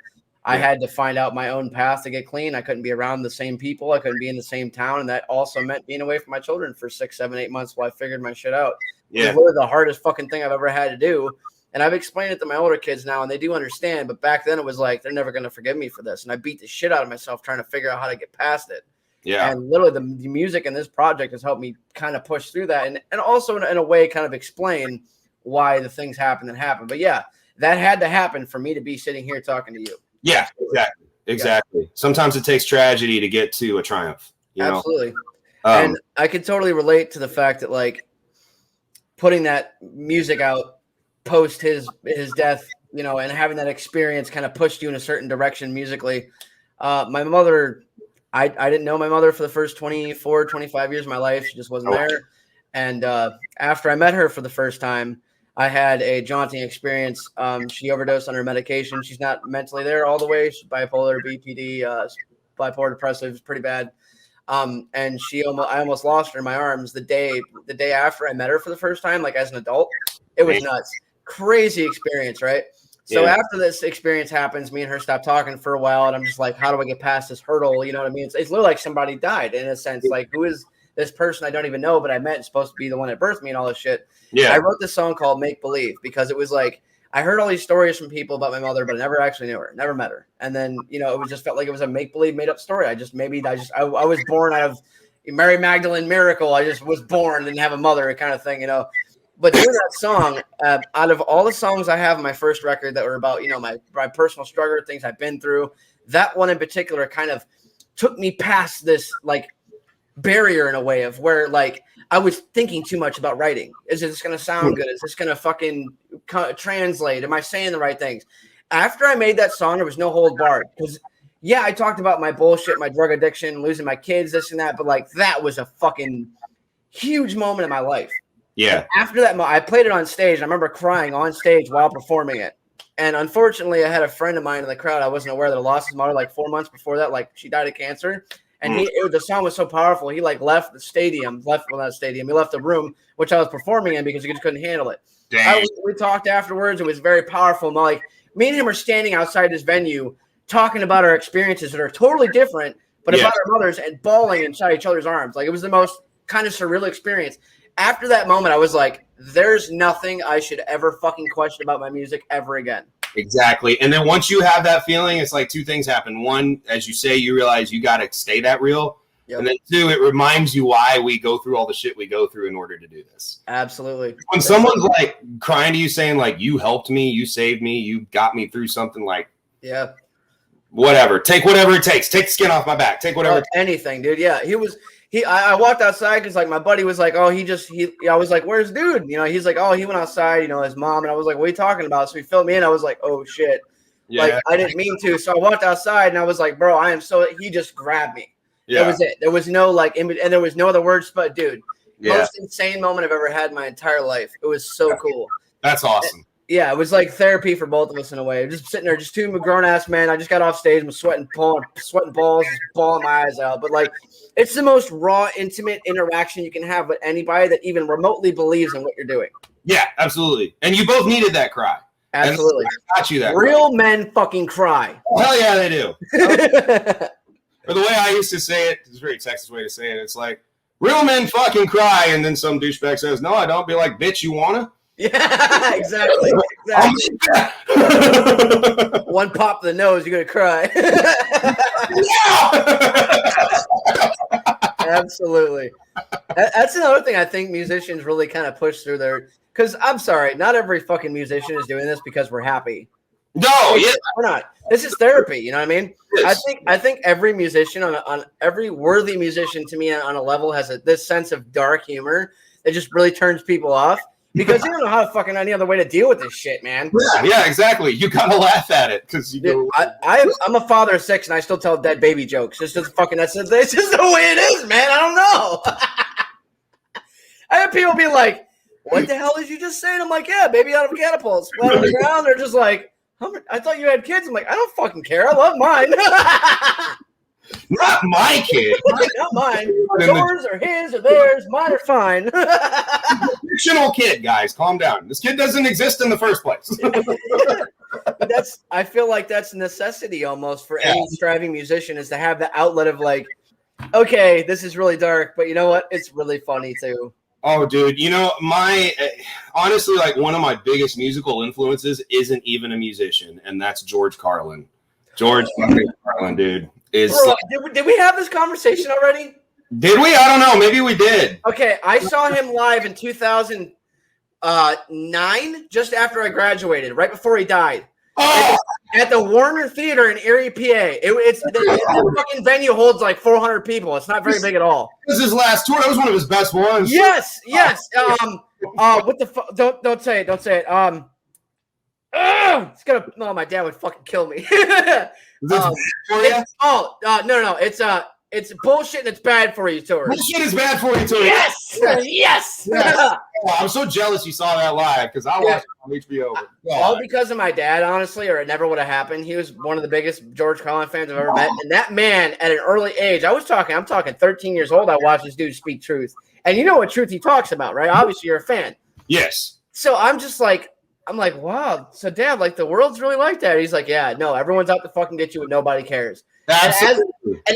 I had to find out my own path to get clean. I couldn't be around the same people. I couldn't be in the same town, and that also meant being away from my children for 6, 7, 8 months while I figured my shit out. Yeah. It was literally the hardest fucking thing I've ever had to do, And I've explained it to my older kids now, and they do understand. But back then it was like, they're never going to forgive me for this. And I beat the shit out of myself trying to figure out how to get past it. Yeah. And literally the music in this project has helped me kind of push through that. And also in a way kind of explain why the things happen that happen. But yeah, that had to happen for me to be sitting here talking to you. Yeah, exactly. Yeah. Sometimes it takes tragedy to get to a triumph. Absolutely. And I could totally relate to the fact that like putting that music out post his death, you know, and having that experience kind of pushed you in a certain direction musically. My mother, I didn't know my mother for the first 24, 25 years of my life. She just wasn't there. And after I met her for the first time, I had a jaunting experience. She overdosed on her medication. She's not mentally there all the way. She's bipolar, BPD, bipolar depressive. It's pretty bad. And I almost lost her in my arms the day after I met her for the first time, like as an adult. It was nuts. Crazy experience, right? So after this experience happens, me and her stop talking for a while, and I'm just like, how do I get past this hurdle? You know what I mean? It's literally like somebody died in a sense. Like, who is this person I don't even know, but I met, supposed to be the one that birthed me and all this shit. Yeah. I wrote this song called Make Believe because it was like, I heard all these stories from people about my mother, but I never actually knew her, never met her. And then, you know, it was just felt like it was a make-believe, made-up story. I was born out of Mary Magdalene miracle. I just was born, didn't have a mother, kind of thing, you know. But doing that song, out of all the songs I have on my first record that were about, you know, my personal struggle, things I've been through, that one in particular kind of took me past this, like, barrier in a way of where, like, I was thinking too much about writing. Is this going to sound good? Is this going to fucking translate? Am I saying the right things? After I made that song, there was no hold barred. Because, yeah, I talked about my bullshit, my drug addiction, losing my kids, this and that. But, like, that was a fucking huge moment in my life. Yeah. And after that, I played it on stage. And I remember crying on stage while performing it. And unfortunately, I had a friend of mine in the crowd. I wasn't aware that I lost his mother like 4 months before that. Like, she died of cancer. And the song was so powerful. He like left the stadium, he left the room, which I was performing in because he just couldn't handle it. We talked afterwards. It was very powerful. And like, me and him are standing outside this venue talking about our experiences that are totally different, but about our mothers and bawling inside each other's arms. Like, it was the most kind of surreal experience. After that moment, I was like, there's nothing I should ever fucking question about my music ever again. Exactly. And then once you have that feeling, it's like two things happen. One, as you say, you realize you got to stay that real. Yep. And then two, it reminds you why we go through all the shit we go through in order to do this. Absolutely. When someone's like crying to you saying like, you helped me, you saved me, you got me through something, like, yeah, whatever, take whatever it takes, take the skin off my back, take whatever. Anything, dude. Yeah. I walked outside because like my buddy was like, I was like, where's dude? You know, he's like, oh, he went outside, you know, his mom. And I was like, what are you talking about? So he filled me in. I was like, oh shit. Yeah. Like, I didn't mean to. So I walked outside and I was like, bro, he just grabbed me. Yeah. That was it. There was no like, and there was no other words, but dude, most insane moment I've ever had in my entire life. It was so cool. That's awesome. Yeah, it was like therapy for both of us in a way. Just sitting there, just two grown-ass men. I just got off stage, I'm sweating balls, just bawling my eyes out. But like, it's the most raw, intimate interaction you can have with anybody that even remotely believes in what you're doing. Yeah, absolutely. And you both needed that cry. Absolutely. Got you that. Real men fucking cry. Oh, hell yeah, they do. Or the way I used to say it, it's a very Texas way to say it. It's like, real men fucking cry, and then some douchebag says, no, I don't. Be like, bitch, you wanna? Yeah, exactly. One pop to the nose, you're gonna cry. Absolutely. That's another thing I think musicians really kind of push through there. Because I'm sorry, not every fucking musician is doing this because we're happy. No, yeah, we're not. This is therapy. You know what I mean? Yes. I think every musician on every worthy musician to me on a level has this sense of dark humor that just really turns people off. Because you don't know how fucking any other way to deal with this shit, man. Yeah, exactly. You gotta laugh at it because you go. I'm a father of 6, and I still tell dead baby jokes. This is just the way it is, man. I don't know. I have people be like, "What the hell did you just say?" And I'm like, "Yeah, baby out of a catapult, splat on the ground." They're just like, "I thought you had kids." I'm like, "I don't fucking care. I love mine." Not my kid. Not mine. Yours or his or theirs. Mine are fine. Fictional kid, guys. Calm down. This kid doesn't exist in the first place. I feel like that's a necessity almost for any striving musician, is to have the outlet of like, okay, this is really dark, but you know what? It's really funny too. Oh, dude, you know, honestly, like one of my biggest musical influences isn't even a musician, and that's George Carlin. George fucking Carlin, dude. Bro, did we have this conversation already? Did we? I don't know. Maybe we did. Okay, I saw him live in 2009, just after I graduated, right before he died. Oh! At the Warner Theater in Erie, PA. The fucking venue holds like 400 people. It's not very big at all. This is his last tour. That was one of his best ones. Yes. What the fuck? Don't say it. Don't say it. It's gonna. No, my dad would fucking kill me. No. It's bullshit and it's bad for you, tour. Bullshit is bad for you, tour. Yes. Oh, I'm so jealous you saw that live because I watched it on HBO. All because of my dad, honestly, or it never would have happened. He was one of the biggest George Carlin fans I've ever met. And that man, at an early age, I'm talking 13 years old, I watched this dude speak truth. And you know what truth he talks about, right? Obviously, you're a fan. Yes. So I'm like, wow. So, Dad, like, the world's really like that. He's like, yeah, no, everyone's out to fucking get you and nobody cares. And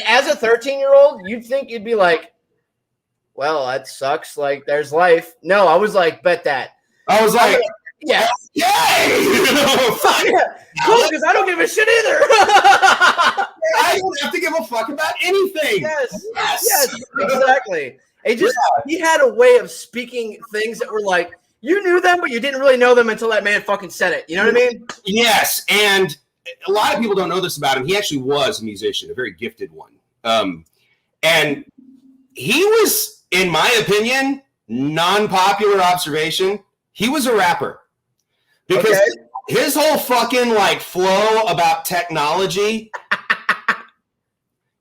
as a 13-year-old, you'd think you'd be like, well, that sucks. Like, there's life. No, I was like, bet that. I was like, yeah. Yay! Cool, because I don't give a shit either. I don't have to give a fuck about anything. Yes, exactly. He had a way of speaking things that were like, you knew them, but you didn't really know them until that man fucking said it. You know what I mean? Yes, and a lot of people don't know this about him. He actually was a musician, a very gifted one. And he was, in my opinion, non-popular observation, he was a rapper. Because his whole fucking like flow about technology,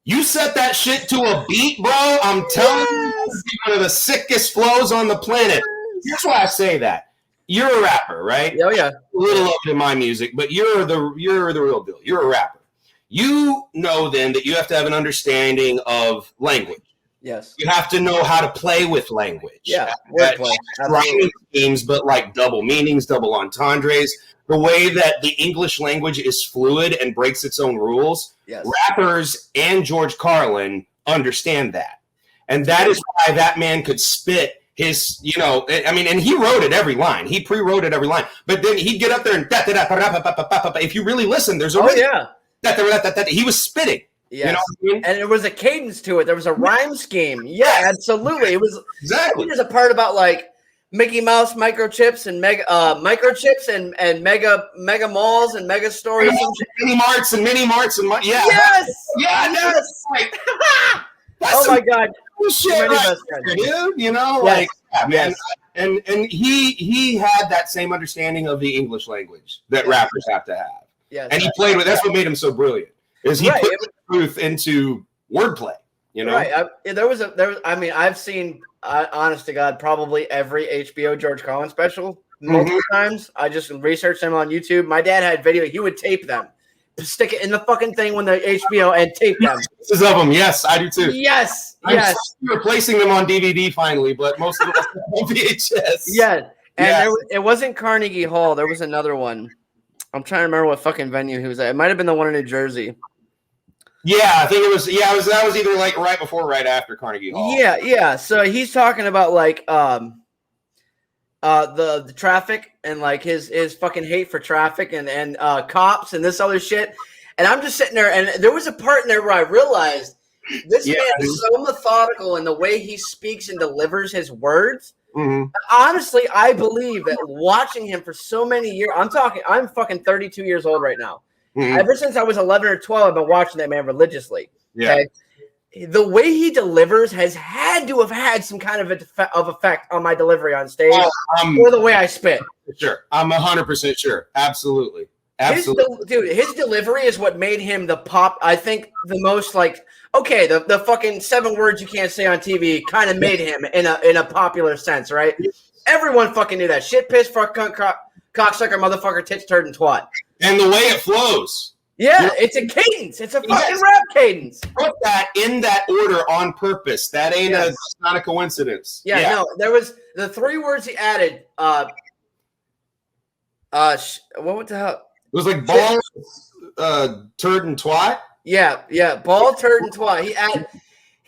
you set that shit to a beat, bro, I'm telling you, it's one of the sickest flows on the planet. Here's why I say that. You're a rapper, right? Oh, yeah. A little up in my music, but you're the real deal. You're a rapper. You know then that you have to have an understanding of language. Yes. You have to know how to play with language. Yeah. Rhyming schemes, but like double meanings, double entendres. The way that the English language is fluid and breaks its own rules. Yes. Rappers and George Carlin understand that. And that is why that man could spit his, you know, I mean, and he wrote it every line. He pre-wrote it every line. But then he'd get up there and if you really listen, there's a he was spitting. Yes. You know what I mean? And there was a cadence to it. There was a rhyme scheme. Yeah, absolutely. It was exactly. There's a part about like Mickey Mouse microchips and mega mega malls and mega stores. Mini marts and yes. Like, oh my God. Shit, right, dude, you know, like man, and he had that same understanding of the English language that rappers have to have. Yes, and he played with. That's what made him so brilliant. Is he put truth into wordplay? You know, right? I've seen, honest to God, probably every HBO George Carlin special multiple times. I just researched them on YouTube. My dad had video. He would tape them. Stick it in the fucking thing when the HBO and tape them. Pieces of them, yes, I do too. Yes. I'm replacing them on DVD finally, but most of them are on VHS. Yeah, and it wasn't Carnegie Hall. There was another one. I'm trying to remember what fucking venue he was at. It might have been the one in New Jersey. Yeah, I think it was. Yeah, that was either like right before or right after Carnegie Hall. Yeah. So he's talking about like the traffic and like his fucking hate for traffic and cops and this other shit. And I'm just sitting there, and there was a part in there where I realized this man is so methodical in the way he speaks and delivers his words. Mm-hmm. Honestly, I believe that watching him for so many years, I'm fucking 32 years old right now. Mm-hmm. Ever since I was 11 or 12, I've been watching that man religiously. Yeah. Okay? The way he delivers has had to have had some kind of effect on my delivery on stage or the way I spit. Sure. I'm 100% sure. Absolutely. His delivery is what made him the pop. I think the most like, okay, the fucking 7 words you can't say on TV kind of made him in a popular sense, right? Everyone fucking knew that. Shit, piss, fuck, cunt, cocksucker, motherfucker, titch, turd, and twat. And the way it flows. Yeah, it's a cadence. It's a fucking rap cadence. Put that in that order on purpose. That ain't not a coincidence. Yeah, no, there was the 3 words he added. What the hell? It was like ball, turd, and twat. Yeah, ball, turd, and twat. He added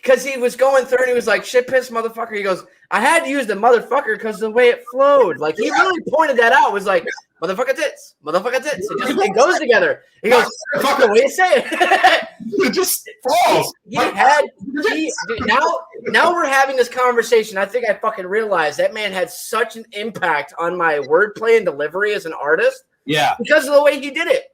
because he was going through and he was like, shit piss motherfucker. He goes, I had to use the motherfucker because of the way it flowed. Like he really pointed that out. It was like, motherfucker tits. It goes together. He goes, that's the way you say it. It just falls. Now we're having this conversation. I think I fucking realized that man had such an impact on my wordplay and delivery as an artist. Yeah. Because of the way he did it.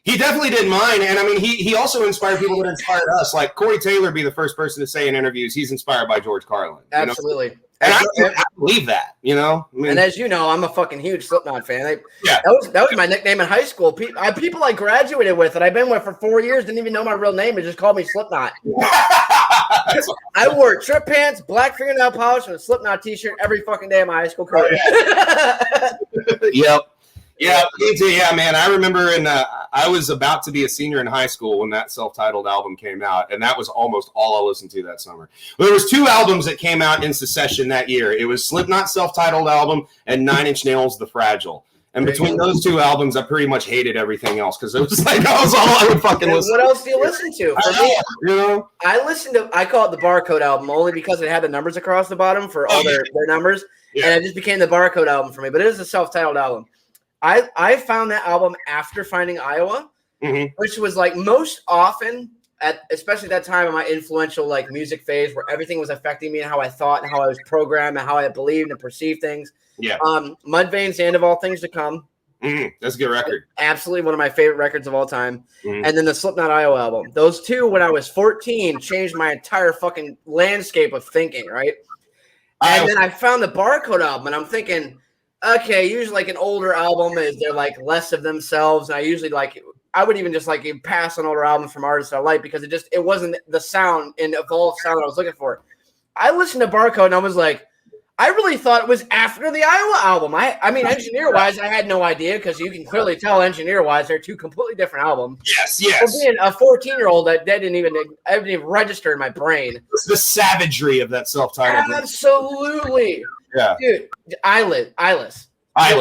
He definitely did mine. And I mean, he also inspired people that inspired us. Like Corey Taylor be the first person to say in interviews, he's inspired by George Carlin. Absolutely. Know? And I believe that, you know? I mean, and as you know, I'm a fucking huge Slipknot fan. That was my nickname in high school. People I graduated with that I've been with for 4 years didn't even know my real name. They just called me Slipknot. I wore trip pants, black fingernail polish, and a Slipknot t-shirt every fucking day of my high school career. Yep. Yeah, me too. Yeah, man. I remember I was about to be a senior in high school when that self-titled album came out, and that was almost all I listened to that summer. Well, there was 2 albums that came out in succession that year. It was Slipknot's self-titled album and 9 Inch Nails' The Fragile. And between those 2 albums, I pretty much hated everything else because it was like that was all I would fucking listen to. What else do you listen to? For me, you know, I call it the Barcode album only because it had the numbers across the bottom for all their numbers, and it just became the Barcode album for me. But it is a self-titled album. I found that album after finding Iowa, which was like most often especially that time in my influential like music phase where everything was affecting me and how I thought and how I was programmed and how I believed and perceived things. Yeah. Mudvayne's The End of All Things to Come. That's a good record. Absolutely one of my favorite records of all time. And then the Slipknot Iowa album. Those 2, when I was 14, changed my entire fucking landscape of thinking, right? And then I found the Barcode album, and I'm thinking, okay, usually like an older album is they're like less of themselves. And I would even just like pass on older albums from artists I like because it wasn't the sound and evolved sound I was looking for. I listened to Barcode and I was like, I really thought it was after the Iowa album. I mean, engineer-wise, I had no idea because you can clearly tell engineer-wise they're 2 completely different albums. Yes. For being a 14-year-old, I didn't even register in my brain. It's the savagery of that self-titled. Absolutely. Yeah. Dude, Eyeless. I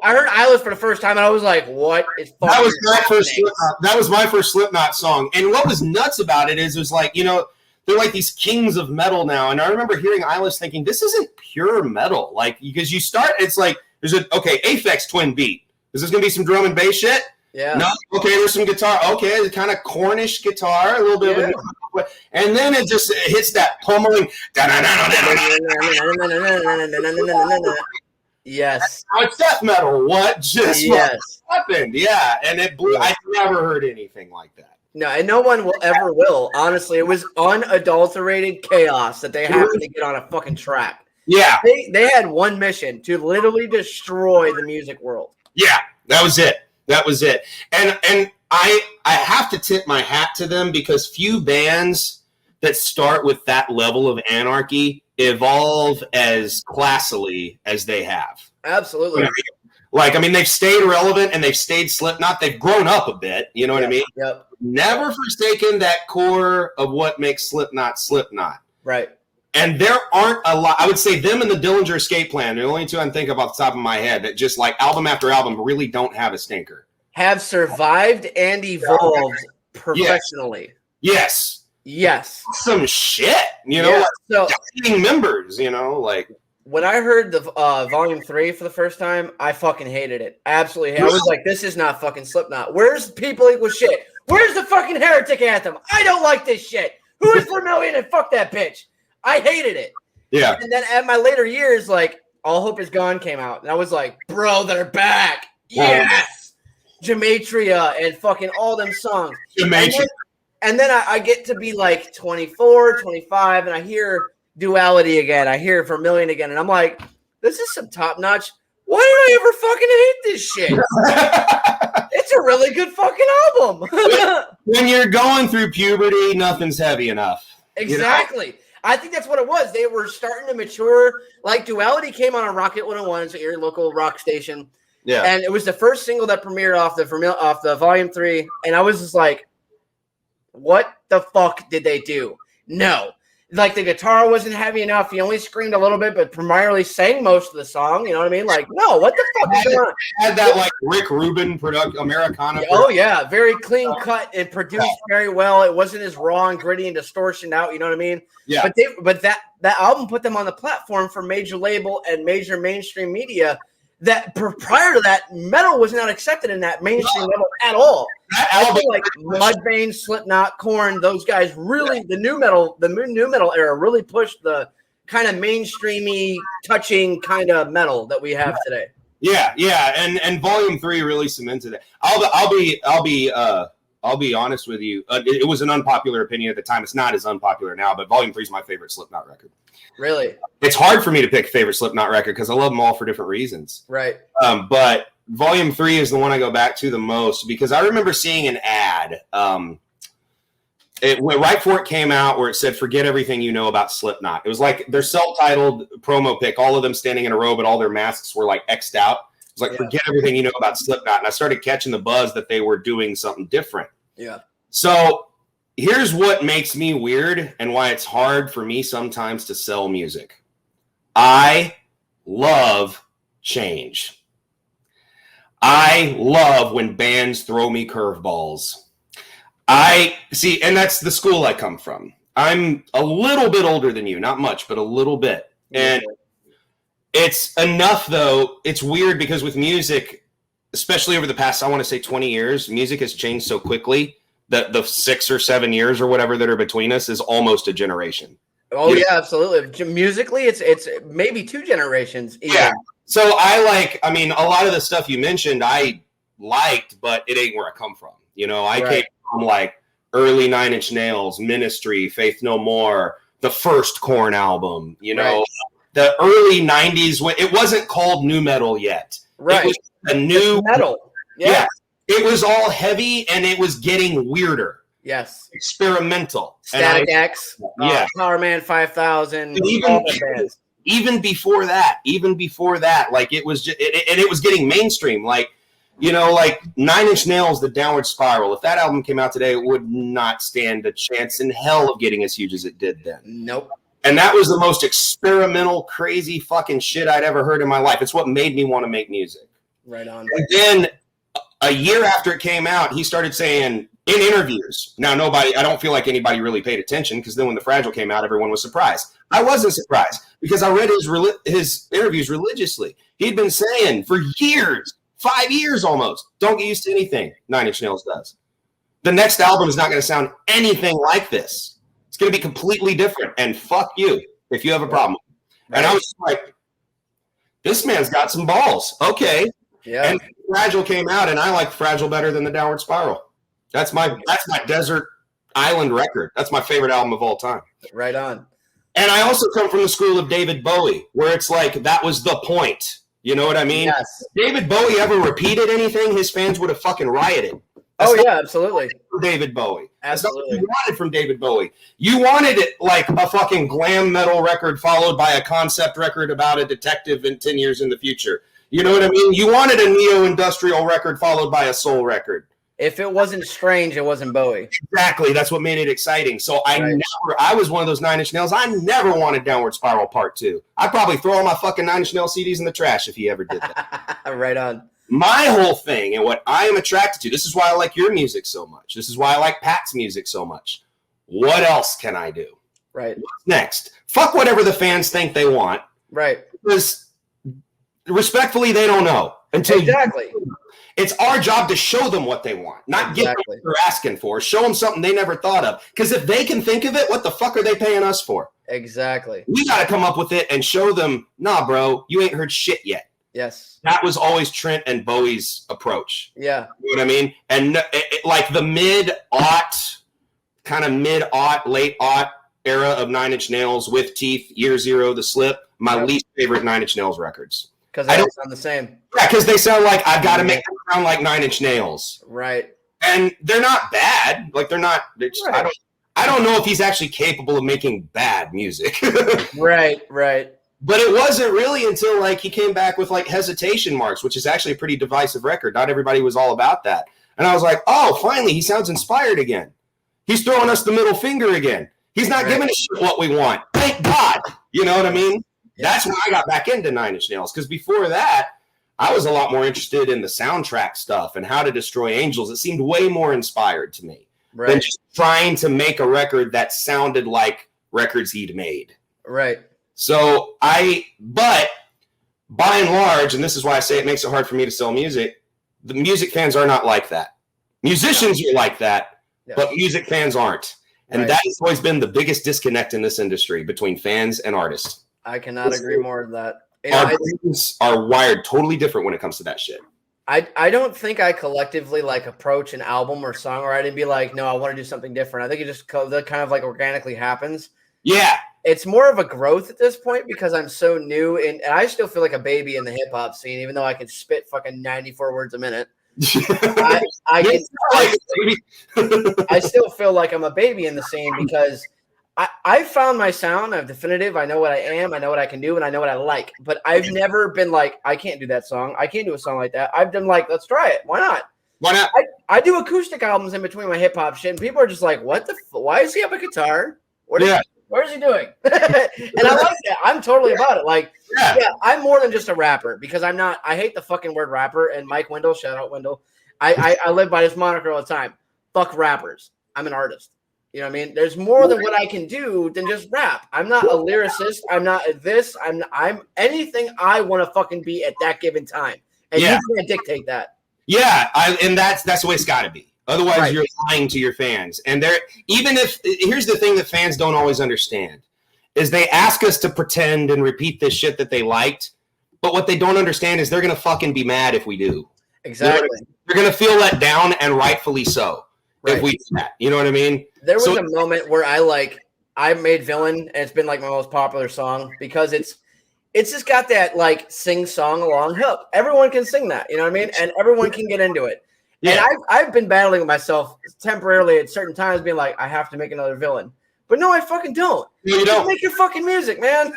heard Eyeless for the first time, and I was like, what is fucking that was my first Slipknot. That was my first Slipknot song. And what was nuts about it is like, you know, they're like these kings of metal now. And I remember hearing Eyeless thinking, this isn't pure metal. Like, because you start, it's like, there's Aphex Twin beat. Is this going to be some drum and bass shit? Yeah. No. Okay, there's some guitar. Okay, it's kind of Cornish guitar, a little bit of a, and then it just hits that pummeling. Yes. Oh, it's death metal. What just happened? Yeah, and it blew. I never heard anything like that. No, and no one will. Honestly, it was unadulterated chaos that they happened to get on a fucking track. Yeah. They had one mission to literally destroy the music world. Yeah, that was it. And I have to tip my hat to them because few bands that start with that level of anarchy evolve as classily as they have. Absolutely. Like, I mean, they've stayed relevant and they've stayed Slipknot. They've grown up a bit. You know what I mean? Yep. Never forsaken that core of what makes Slipknot. Right. And there aren't a lot. I would say them and the Dillinger Escape Plan, the only 2 I can think of off the top of my head that just like album after album really don't have a stinker. Have survived and evolved professionally. Yes. Some shit, you know, like eating members, you know, like. When I heard the Volume 3 for the first time, I fucking hated it. Absolutely hated it. I was like, this is not fucking Slipknot. Where's People Equal Shit? Where's the fucking Heretic Anthem? I don't like this shit. Who is Vermilion and fuck that bitch? I hated it. Yeah. And then at my later years, like, All Hope Is Gone came out. And I was like, bro, they're back. Yes. Gematria and fucking all them songs. Gematria. And then I get to be like 24, 25, and I hear Duality again. I hear Vermilion again. And I'm like, this is some top notch. Why did I ever fucking hate this shit? It's a really good fucking album. When you're going through puberty, nothing's heavy enough. Exactly. You know? I think that's what it was. They were starting to mature. Like Duality came on Rocket 101, so your local rock station. Yeah. And it was the first single that premiered off the Volume 3. And I was just like, what the fuck did they do? No. like the guitar wasn't heavy enough. He only screamed a little bit, but primarily sang most of the song. You know what I mean? Like, no, what the fuck is going on? Had that like Rick Rubin Americana. Oh yeah, very clean cut and produced very well. It wasn't as raw and gritty and distortioned out. You know what I mean? Yeah. But that album put them on the platform for major label and major mainstream media. That prior to that, metal was not accepted in that mainstream level at all. I feel like Mudvayne, Slipknot, Korn, those guys really, the new metal era really pushed the kind of mainstreamy, touching kind of metal that we have today. Yeah, and Volume 3 really cemented it. I'll be honest with you. It was an unpopular opinion at the time. It's not as unpopular now, but Volume 3 is my favorite Slipknot record. Really? It's hard for me to pick a favorite Slipknot record because I love them all for different reasons. Right. But Volume 3 is the one I go back to the most because I remember seeing an ad right before it came out where it said, "Forget everything you know about Slipknot." It was like their self-titled promo pic, all of them standing in a row, but all their masks were like X'd out. It was like, "Forget everything you know about Slipknot." And I started catching the buzz that they were doing something different. Yeah. So here's what makes me weird and why it's hard for me sometimes to sell music. I love change. I love when bands throw me curveballs. I see, and that's the school I come from. I'm a little bit older than you, not much, but a little bit. And it's enough, though. It's weird because with music, especially over the past, I want to say 20 years, music has changed so quickly that the 6 or 7 years or whatever that are between us is almost a generation. Oh, yeah, absolutely. Musically, it's maybe 2 generations. Even. Yeah. So a lot of the stuff you mentioned, I liked, but it ain't where I come from. You know, I came from like early 9 Inch Nails, Ministry, Faith No More, the first Korn album, you know, the early 90s when it wasn't called nu metal yet. Right. It was a new metal. Yeah. It was all heavy and it was getting weirder. Yes. Experimental. Static X. Power Man 5000. Even before that, like it was just, and it was getting mainstream. Like, you know, like 9 Inch Nails, The Downward Spiral. If that album came out today, it would not stand a chance in hell of getting as huge as it did then. Nope. And that was the most experimental, crazy fucking shit I'd ever heard in my life. It's what made me want to make music. Right on. And then a year after it came out, he started saying in interviews. Now, I don't feel like anybody really paid attention because then when The Fragile came out, everyone was surprised. I wasn't surprised because I read his interviews religiously. He'd been saying for years, 5 years almost, don't get used to anything 9 Inch Nails does. The next album is not going to sound anything like this. It's going to be completely different. And fuck you if you have a problem. Right. And I was like, this man's got some balls. Okay. Yeah. And Fragile came out, and I like Fragile better than The Downward Spiral. That's my desert island record. That's my favorite album of all time. Right on. And I also come from the school of David Bowie, where it's like that was the point. You know what I mean? Yes. If David Bowie ever repeated anything, his fans would have fucking rioted. Absolutely. David Bowie. Absolutely. That's not what you wanted from David Bowie. You wanted it like a fucking glam metal record followed by a concept record about a detective in 10 years in the future. You know what I mean? You wanted a neo-industrial record followed by a soul record. If it wasn't Strange, it wasn't Bowie. Exactly. That's what made it exciting. So I was one of those 9 Inch Nails. I never wanted Downward Spiral Part 2. I'd probably throw all my fucking 9 Inch Nails CDs in the trash if he ever did that. Right on. My whole thing and what I am attracted to, this is why I like your music so much. This is why I like Pat's music so much. What else can I do? Right. What's next? Fuck whatever the fans think they want. Right. Because respectfully, they don't know. Exactly. It's our job to show them what they want, not get what they're asking for. Show them something they never thought of. Because if they can think of it, what the fuck are they paying us for? Exactly. We got to come up with it and show them, nah, bro, you ain't heard shit yet. Yes. That was always Trent and Bowie's approach. Yeah. You know what I mean? And like the mid-aught, late-aught era of 9 Inch Nails with Teeth, Year Zero, The Slip, my least favorite 9 Inch Nails records. Because they don't sound the same. Yeah, because they sound like I've got to make them sound like 9 Inch Nails. Right. And they're not bad. Like they're not. They're just, right. I don't know if he's actually capable of making bad music. Right. But it wasn't really until like he came back with like Hesitation Marks, which is actually a pretty divisive record. Not everybody was all about that. And I was like, oh, finally, he sounds inspired again. He's throwing us the middle finger again. He's not giving a shit what we want. Thank God. You know what I mean? Yeah. That's when I got back into Nine Inch Nails, because before that, I was a lot more interested in the soundtrack stuff and How to Destroy Angels. It seemed way more inspired to me than just trying to make a record that sounded like records he'd made. Right. So but by and large, and this is why I say it makes it hard for me to sell music, the music fans are not like that. Musicians are like that, but music fans aren't. And that has always been the biggest disconnect in this industry between fans and artists. I cannot agree more with that. Our brains are wired totally different when it comes to that shit. I don't think I collectively like approach an album or songwriting and be like, no, I want to do something different. I think it just that kind of like organically happens. Yeah. It's more of a growth at this point because I'm so new and I still feel like a baby in the hip hop scene, even though I can spit fucking 94 words a minute. I still feel like I'm a baby in the scene because I found my sound. I'm definitive. I know what I am. I know what I can do, and I know what I like. But I've never been like, I can't do that song. I can't do a song like that. I've been like, let's try it. Why not? Why not? I do acoustic albums in between my hip hop shit, and people are just like, what the? Why does he have a guitar? Where's he doing? And I like that. I'm totally about it. Like, yeah, I'm more than just a rapper because I'm not. I hate the fucking word rapper. And Mike Wendell, shout out Wendell. I live by this moniker all the time. Fuck rappers. I'm an artist. You know what I mean? There's more than what I can do than just rap. I'm not a lyricist. I'm not this. I'm anything I want to fucking be at that given time. And you can't dictate that. Yeah, and that's the way it's got to be. Otherwise, you're lying to your fans. And here's the thing that fans don't always understand is they ask us to pretend and repeat this shit that they liked, but what they don't understand is they're gonna fucking be mad if we do. Exactly. They're gonna feel let down, and rightfully so. If we do that, you know what I mean? There was a moment where I made Villain, and it's been like my most popular song because it's just got that like sing song along hook. Everyone can sing that, you know what I mean? And everyone can get into it. Yeah. And I've been battling with myself temporarily at certain times, being like, I have to make another Villain. But no, I fucking don't. No, you don't. Make your fucking music, man.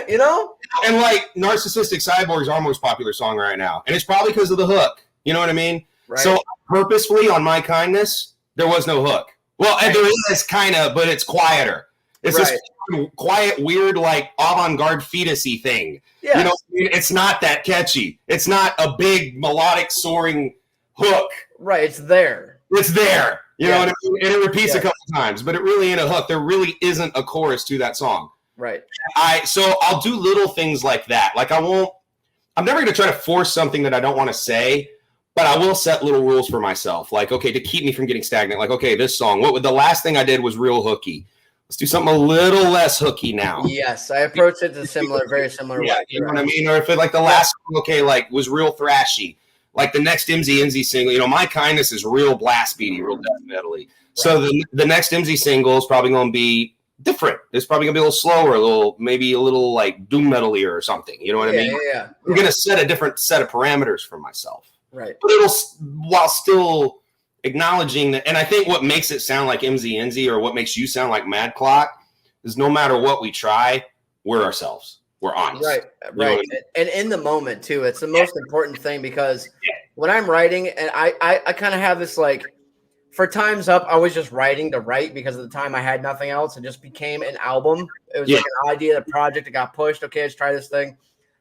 You know? And like Narcissistic Cyborg is our most popular song right now. And it's probably because of the hook. You know what I mean? Right. So purposefully on My Kindness, there was no hook. Well, there is kind of, but it's quieter. It's this quiet, weird, like avant-garde fetus-y thing. Yes. You know, it's not that catchy. It's not a big melodic soaring hook. Right, it's there. It's there. You know what I mean? And it repeats a couple times, but it really ain't a hook. There really isn't a chorus to that song. Right. So I'll do little things like that. Like I'm never going to try to force something that I don't want to say, but I will set little rules for myself. Like, okay, to keep me from getting stagnant. Like, okay, this song, the last thing I did was real hooky. Let's do something a little less hooky now. Yes, I approached it very similar way. You know what I mean? Or if it like the last song, okay, like was real thrashy. Like the next EMZY ENZY single, you know, My Kindness is real blast beaty, real death metal-y. Right. So the next EMZY single is probably going to be different. It's probably going to be a little slower, maybe a little like doom metal-y or something. You know what I mean? Yeah. I'm going to set a different set of parameters for myself. Right. But while still acknowledging that, and I think what makes it sound like EMZY ENZY or what makes you sound like Mad Clock is no matter what we try, we're ourselves. We're honest. Right. You know I mean? And in the moment too, it's the most important thing because when I'm writing and I kind of have this like for Time's Up, I was just writing to write because at the time I had nothing else. It just became an album. It was like an idea, the project that got pushed. Okay, let's try this thing.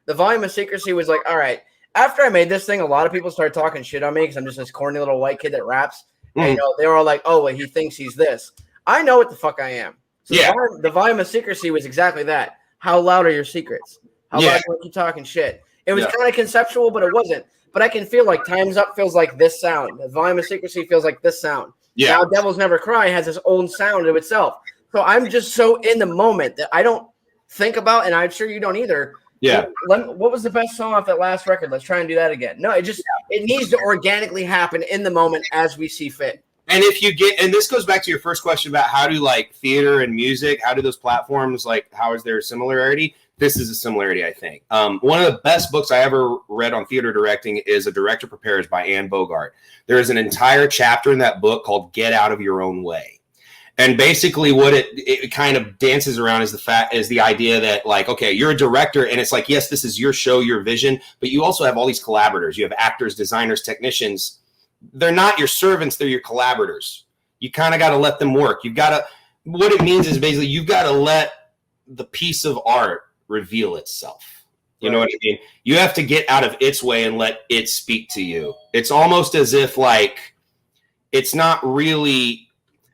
The Volume of Secrecy was like, all right, after I made this thing, a lot of people started talking shit on me because I'm just this corny little white kid that raps. And, you know, they were all like, oh, well, he thinks he's this. I know what the fuck I am. So the Volume of Secrecy was exactly that. How loud are your secrets? How loud are you talking shit? It was kind of conceptual, but it wasn't. But I can feel like Time's Up feels like this sound. The Volume of Secrecy feels like this sound. Yeah. Now Devils Never Cry has its own sound of itself. So I'm just so in the moment that I don't think about, and I'm sure you don't either. Yeah. What was the best song off that last record? Let's try and do that again. No, it needs to organically happen in the moment as we see fit. And and this goes back to your first question about how do like theater and music, how do those platforms, like how is there a similarity? This is a similarity, I think. One of the best books I ever read on theater directing is A Director Prepares by Anne Bogart. There is an entire chapter in that book called Get Out of Your Own Way. And basically what it kind of dances around is the idea that like, okay, you're a director and it's like, yes, this is your show, your vision, but you also have all these collaborators. You have actors, designers, technicians. They're not your servants, they're your collaborators. You kind of got to let them work. You've got to, what it means is basically you've got to let the piece of art reveal itself. You know what I mean? You have to get out of its way and let it speak to you. It's almost as if like, it's not really,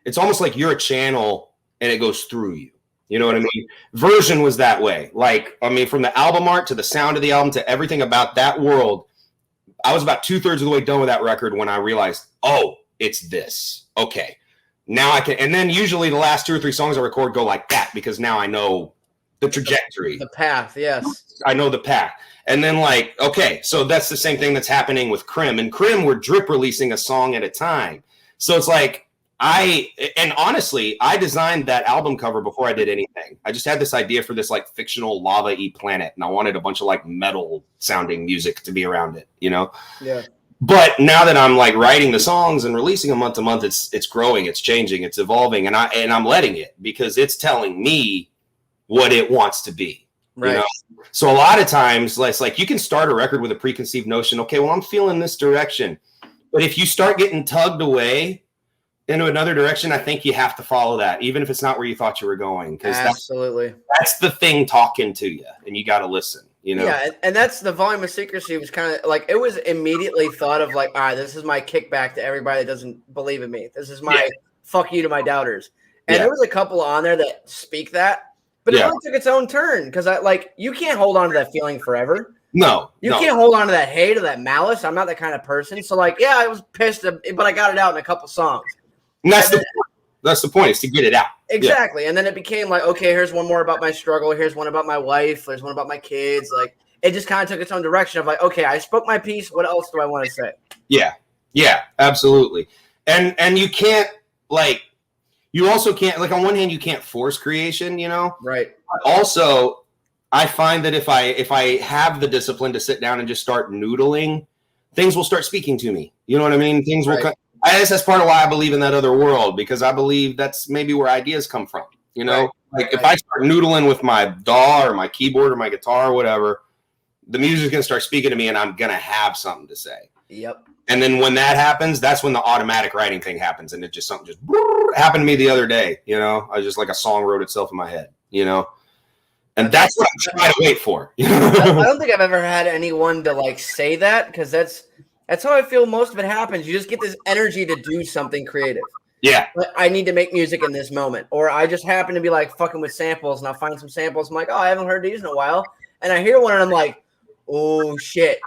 it's almost like you're a channel and it goes through you. You know what I mean? Version was that way. Like, I mean, from the album art to the sound of the album to everything about that world, I was about 2/3 of the way done with that record when I realized, oh, it's this. Okay. Now I can, and then usually the last 2 or 3 songs I record go like that because now I know the trajectory. The path, yes. I know the path. And then like, okay, so that's the same thing that's happening with Crim. And Crim, we're drip releasing a song at a time. So it's like, and honestly, I designed that album cover before I did anything. I just had this idea for this like fictional lava-y planet, and I wanted a bunch of like metal sounding music to be around it, you know? Yeah. But now that I'm like writing the songs and releasing them month to month, it's growing, it's changing, it's evolving, and I'm letting it because it's telling me what it wants to be. Right. You know? So a lot of times, it's like you can start a record with a preconceived notion. Okay, well, I'm feeling this direction, but if you start getting tugged away into another direction, I think you have to follow that, even if it's not where you thought you were going. Because absolutely, that's the thing talking to you, and you got to listen. You know? Yeah, and that's the Volume of Secrecy was kind of like, it was immediately thought of like, all right, this is my kickback to everybody that doesn't believe in me. This is my fuck you to my doubters. And there was a couple on there that speak that, but it really took its own turn because you can't hold on to that feeling forever. No, you can't hold on to that hate or that malice. I'm not that kind of person. So like, yeah, I was pissed, but I got it out in a couple songs. And that's the point, is to get it out. Exactly. Yeah. And then it became like, okay, here's one more about my struggle. Here's one about my wife. There's one about my kids. Like, it just kind of took its own direction of like, okay, I spoke my piece. What else do I want to say? Yeah. Yeah, absolutely. And you can't you also can't, on one hand, you can't force creation, you know? Right. But also, I find that if I have the discipline to sit down and just start noodling, things will start speaking to me. You know what I mean? Things will I guess that's part of why I believe in that other world, because I believe that's maybe where ideas come from. You know, if I start noodling with my DAW or my keyboard or my guitar or whatever, the music's going to start speaking to me and I'm going to have something to say. Yep. And then when that happens, that's when the automatic writing thing happens. And it just happened to me the other day. You know, I was just like a song wrote itself in my head, you know, and that's what I'm trying to wait for. I don't think I've ever had anyone to say that, because that's how I feel most of it happens. You just get this energy to do something creative. Yeah. Like, I need to make music in this moment. Or I just happen to be fucking with samples, and I'll find some samples. I'm like, oh, I haven't heard these in a while. And I hear one and I'm like, oh shit.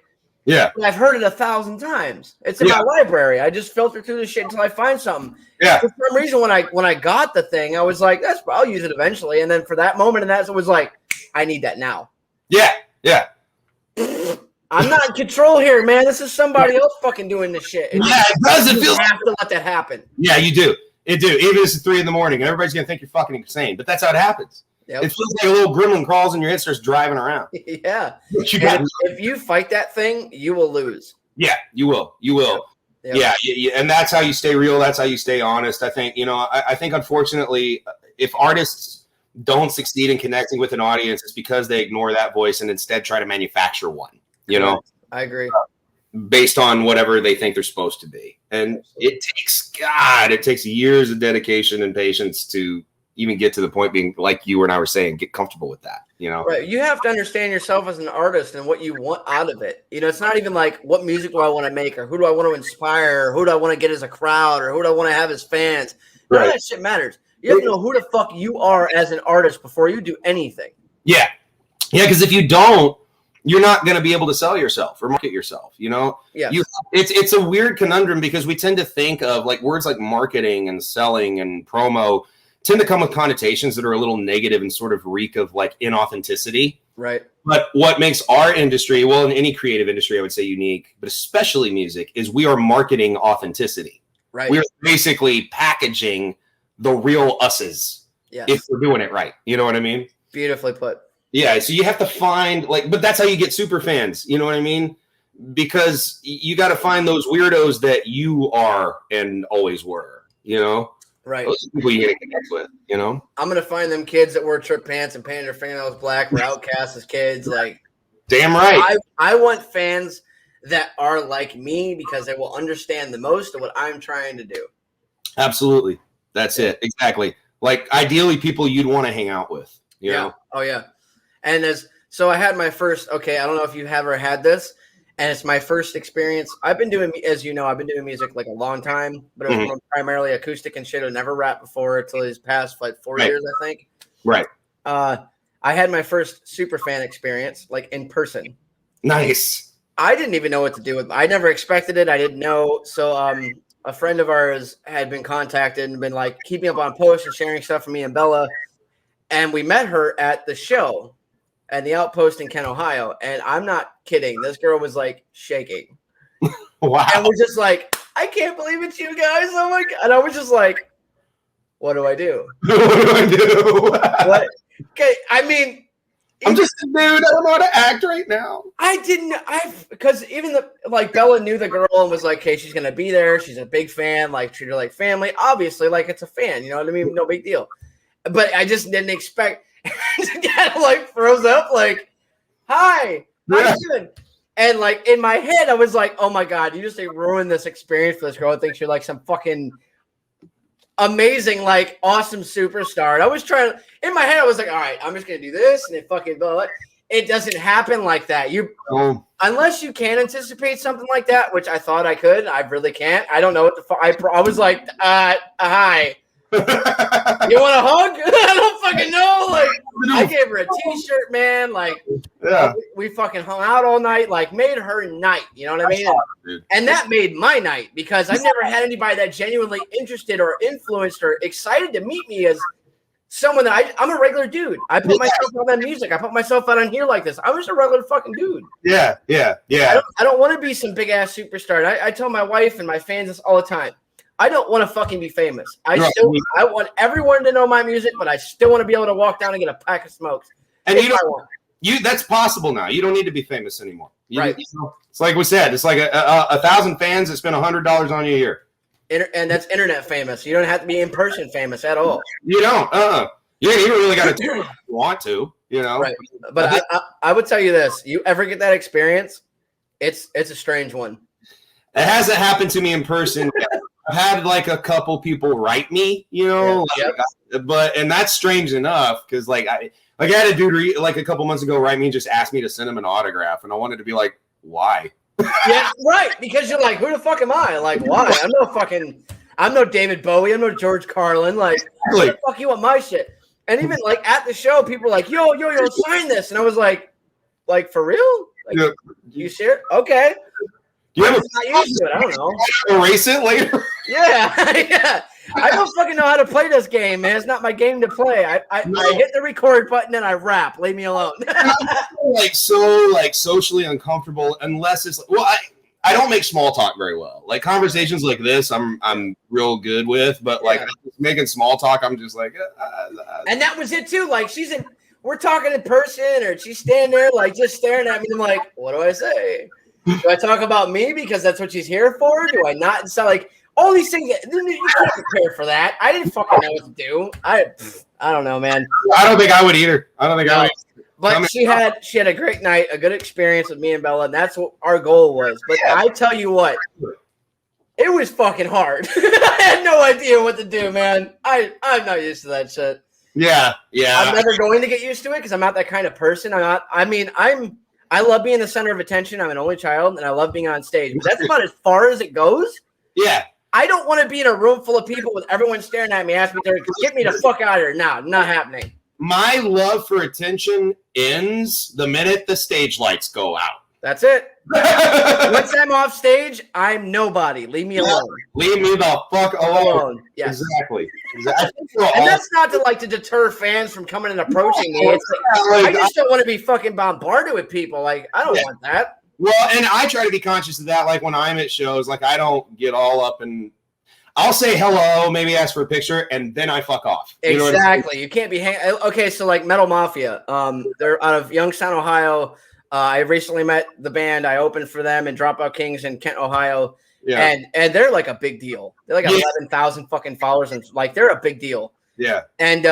Yeah. And I've heard it 1,000 times. It's in my library. I just filter through this shit until I find something. Yeah. For some reason, when I got the thing, I was like, I'll use it eventually. And then for that moment, it was like, I need that now. Yeah. Yeah. I'm not in control here, man. This is somebody else fucking doing this shit. It does. It feels. You have to let that happen. Yeah, you do. It do. Even if it's 3 a.m. and everybody's gonna think you're fucking insane, but that's how it happens. Yep. It feels like a little gremlin crawls in your head, starts driving around. Yeah. If you fight that thing, you will lose. Yeah, you will. You will. Yep. Yeah, and that's how you stay real. That's how you stay honest. I think, I think unfortunately, if artists don't succeed in connecting with an audience, it's because they ignore that voice and instead try to manufacture one. You know, I agree. Based on whatever they think they're supposed to be. And it takes years of dedication and patience to even get to the point being like you and I were saying, get comfortable with that, you know? Right. You have to understand yourself as an artist and what you want out of it. It's not even like, what music do I want to make, or who do I want to inspire, or who do I want to get as a crowd, or who do I want to have as fans? None of that shit matters. You have to know who the fuck you are as an artist before you do anything. Yeah. Yeah, because if you don't, you're not going to be able to sell yourself or market yourself, you know? Yeah. It's a weird conundrum because we tend to think of words like marketing and selling and promo tend to come with connotations that are a little negative and sort of reek of inauthenticity. Right. But what makes our industry, well, in any creative industry, I would say unique, but especially music, is we are marketing authenticity. Right. We are basically packaging the real us's if we're doing it right. You know what I mean? Beautifully put. Yeah, so you have to find but that's how you get super fans, you know what I mean? Because you got to find those weirdos that you are and always were, you know? Right. Those are people you got to connect with, you know? I'm going to find them kids that wear trip pants and painted their fingernails black, were outcasts as kids. Damn right. I want fans that are like me because they will understand the most of what I'm trying to do. Absolutely. That's it. Exactly. Like ideally people you'd want to hang out with, you know? Oh yeah. And so I had my first, okay, I don't know if you have ever had this, and it's my first experience. I've been doing, as you know, I've been doing music like a long time, but it was primarily acoustic and shit. I never rapped before until these past like 4 years, I think. Right. I had my first super fan experience, like in person. Nice. I didn't even know what to do with it. I never expected it. I didn't know. So a friend of ours had been contacted and been like keeping up on posts and sharing stuff for me and Bella. And we met her at the show at the Outpost in Kent, Ohio. And I'm not kidding. This girl was like shaking. Wow. And we're just like, I can't believe it's you guys. Oh my God. And I was just like, what do I do? What do I do? What? Okay. I mean, I'm just a dude. I don't know how to act right now. Because even like Bella knew the girl and was like, okay, she's going to be there. She's a big fan, like treat her like family. Obviously, like it's a fan, you know what I mean? No big deal. But I just didn't expect to kind of like froze up, like, hi, how you doing? And like in my head, I was like, oh my God, you just ruined this experience for this girl. I think you're like some fucking amazing, like awesome superstar. And I was trying to, in my head, I was like, all right, I'm just gonna do this, and then fucking blah, blah. It doesn't happen like that. Unless you can anticipate something like that, which I thought I could. I really can't. I don't know what the fuck. I was like, hi. You want a hug? I don't fucking know. Like, I gave her a t-shirt, man. Like, we fucking hung out all night. Like, made her night. You know what I mean? And that made my night because I've never had anybody that genuinely interested or influenced or excited to meet me as someone that I'm a regular dude. I put myself on that music. I put myself out on here like this. I'm just a regular fucking dude. Yeah. I don't want to be some big ass superstar. I tell my wife and my fans this all the time. I don't want to fucking be famous. I want everyone to know my music, but I still want to be able to walk down and get a pack of smokes. And that's possible now. You don't need to be famous anymore. Right. It's like we said. It's like 1,000 fans that spend $100 on you a year. And that's internet famous. You don't have to be in person famous at all. You don't. You ain't even really got to do it if you want to. You know. Right. But I would tell you this: you ever get that experience, it's a strange one. It hasn't happened to me in person. I've had like a couple people write me, you know, and that's strange enough because like I had a dude like a couple months ago write me and just asked me to send him an autograph, and I wanted to be like, why? Yeah, right. Because you're like, who the fuck am I? Like, why? I'm no David Bowie. I'm no George Carlin. Like, who the fuck you want my shit? And even like at the show, people were like, yo, sign this, and I was like for real? Like, you sure? Okay. I'm not used to it. I don't know. Erase it later. Yeah. I don't fucking know how to play this game, man. It's not my game to play. I hit the record button and I rap. Leave me alone. Like so like socially uncomfortable unless it's like, well, I don't make small talk very well. Like conversations like this, I'm real good with, but like making small talk, I'm just like. And that was it too. Like we're talking in person, or she's standing there like just staring at me. I'm like, what do I say? Do I talk about me because that's what she's here for? Do I not? It's not like all these things. You can't prepare for that. I didn't fucking know what to do. I don't know, man. I don't think I would either. I don't think I would. But she had a great night, a good experience with me and Bella, and that's what our goal was. But I tell you what, it was fucking hard. I had no idea what to do, man. I'm not used to that shit. Yeah. I'm never going to get used to it because I'm not that kind of person. I love being the center of attention. I'm an only child, and I love being on stage. But that's about as far as it goes. Yeah. I don't want to be in a room full of people with everyone staring at me, asking me to get me the fuck out of here. No, not happening. My love for attention ends the minute the stage lights go out. That's it. Once I'm off stage, I'm nobody. Leave me alone. Leave me the fuck alone. Yes. Exactly. And that's not to deter fans from coming and approaching me. It's like, I just don't want to be fucking bombarded with people. Like, I don't want that. Well, and I try to be conscious of that. Like when I'm at shows, like I don't get all up and I'll say hello, maybe ask for a picture, and then I fuck off. You exactly. You can't be okay. So like Metal Mafia, they're out of Youngstown, Ohio. I recently met the band. I opened for them in Dropout Kings in Kent, Ohio. Yeah. And they're like a big deal. They're like 11,000 fucking followers, and like they're a big deal. Yeah. And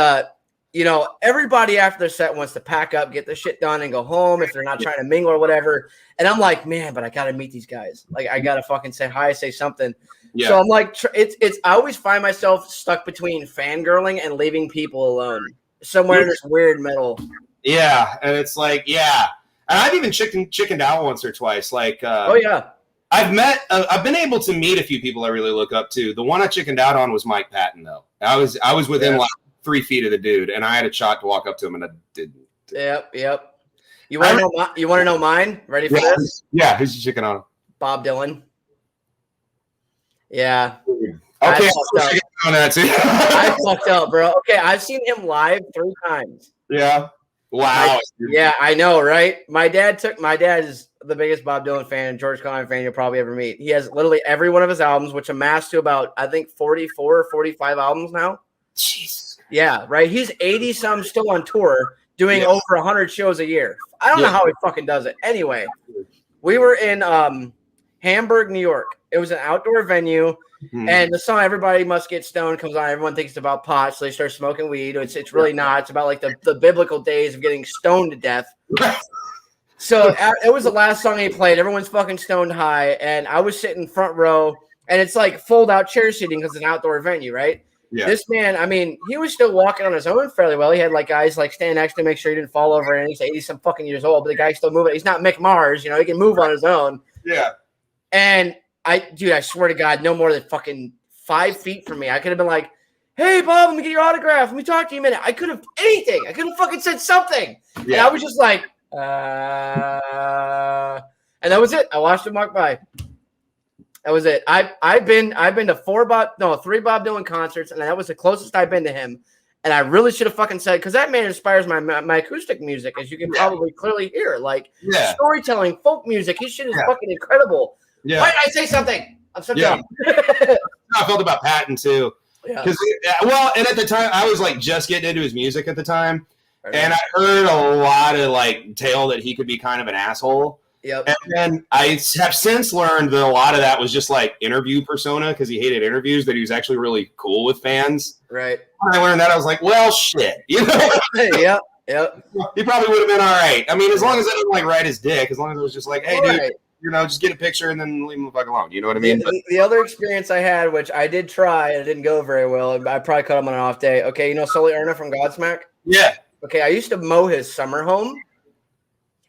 you know, everybody after their set wants to pack up, get the shit done, and go home if they're not trying to mingle or whatever. And I'm like, man, but I got to meet these guys. Like, I got to fucking say hi, say something. Yeah. So I'm like, I always find myself stuck between fangirling and leaving people alone somewhere in this weird middle. Yeah. And it's like, yeah. And I've even chickened out once or twice. Like, oh, yeah. I've been able to meet a few people I really look up to. The one I chickened out on was Mike Patton, though. I was within like 3 feet of the dude, and I had a shot to walk up to him, and I didn't. Yep. You want to know mine? Ready for this? Yeah, who's you chicking on? Bob Dylan. Yeah. Okay, I on that too. I fucked up, bro. Okay, I've seen him live 3 times. Yeah. Wow. Yeah, I know, right? My dad is the biggest Bob Dylan fan and George Carlin fan you'll probably ever meet. He has literally every one of his albums, which amass to about, I think, 44 or 45 albums now. Jesus. Yeah, right. He's 80-some still on tour, doing over 100 shows a year. I don't know how he fucking does it. Anyway, we were in Hamburg, New York. It was an outdoor venue. And the song "Everybody Must Get Stoned" comes on. Everyone thinks it's about pot, so they start smoking weed. It's really not. It's about like the biblical days of getting stoned to death. So it was the last song he played. Everyone's fucking stoned high, and I was sitting front row, and it's like fold out chair seating because it's an outdoor venue, right? Yeah. This man, I mean, he was still walking on his own fairly well. He had like guys like stand next to him, make sure he didn't fall over, and he's 80-some fucking years old, but the guy's still moving. He's not Mick Mars, you know. He can move on his own. Yeah. And I swear to God, no more than fucking 5 feet from me. I could have been like, hey, Bob, let me get your autograph. Let me talk to you a minute. I could have anything. I could have fucking said something. Yeah. And I was just like, and that was it. I watched him walk by. That was it. I've been to 3 Bob Dylan concerts, and that was the closest I've been to him. And I really should have fucking said, because that man inspires my acoustic music, as you can probably clearly hear. Like storytelling, folk music. His shit is fucking incredible. Yeah. Why did I say something? I'm so dumb. I felt about Patton too. Yeah. And at the time I was like just getting into his music at the time. And I heard a lot of like tale that he could be kind of an asshole. Yep. And then I have since learned that a lot of that was just like interview persona because he hated interviews, that he was actually really cool with fans. Right. When I learned that, I was like, well, shit. You know? Yep. He probably would have been all right. I mean, as long as I didn't like ride his dick, as long as it was just like, hey, dude. You know, just get a picture and then leave him the fuck alone. You know what I mean? The other experience I had, which I did try and it didn't go very well, I probably cut him on an off day. Okay, you know Sully Erna from Godsmack? Yeah. Okay, I used to mow his summer home.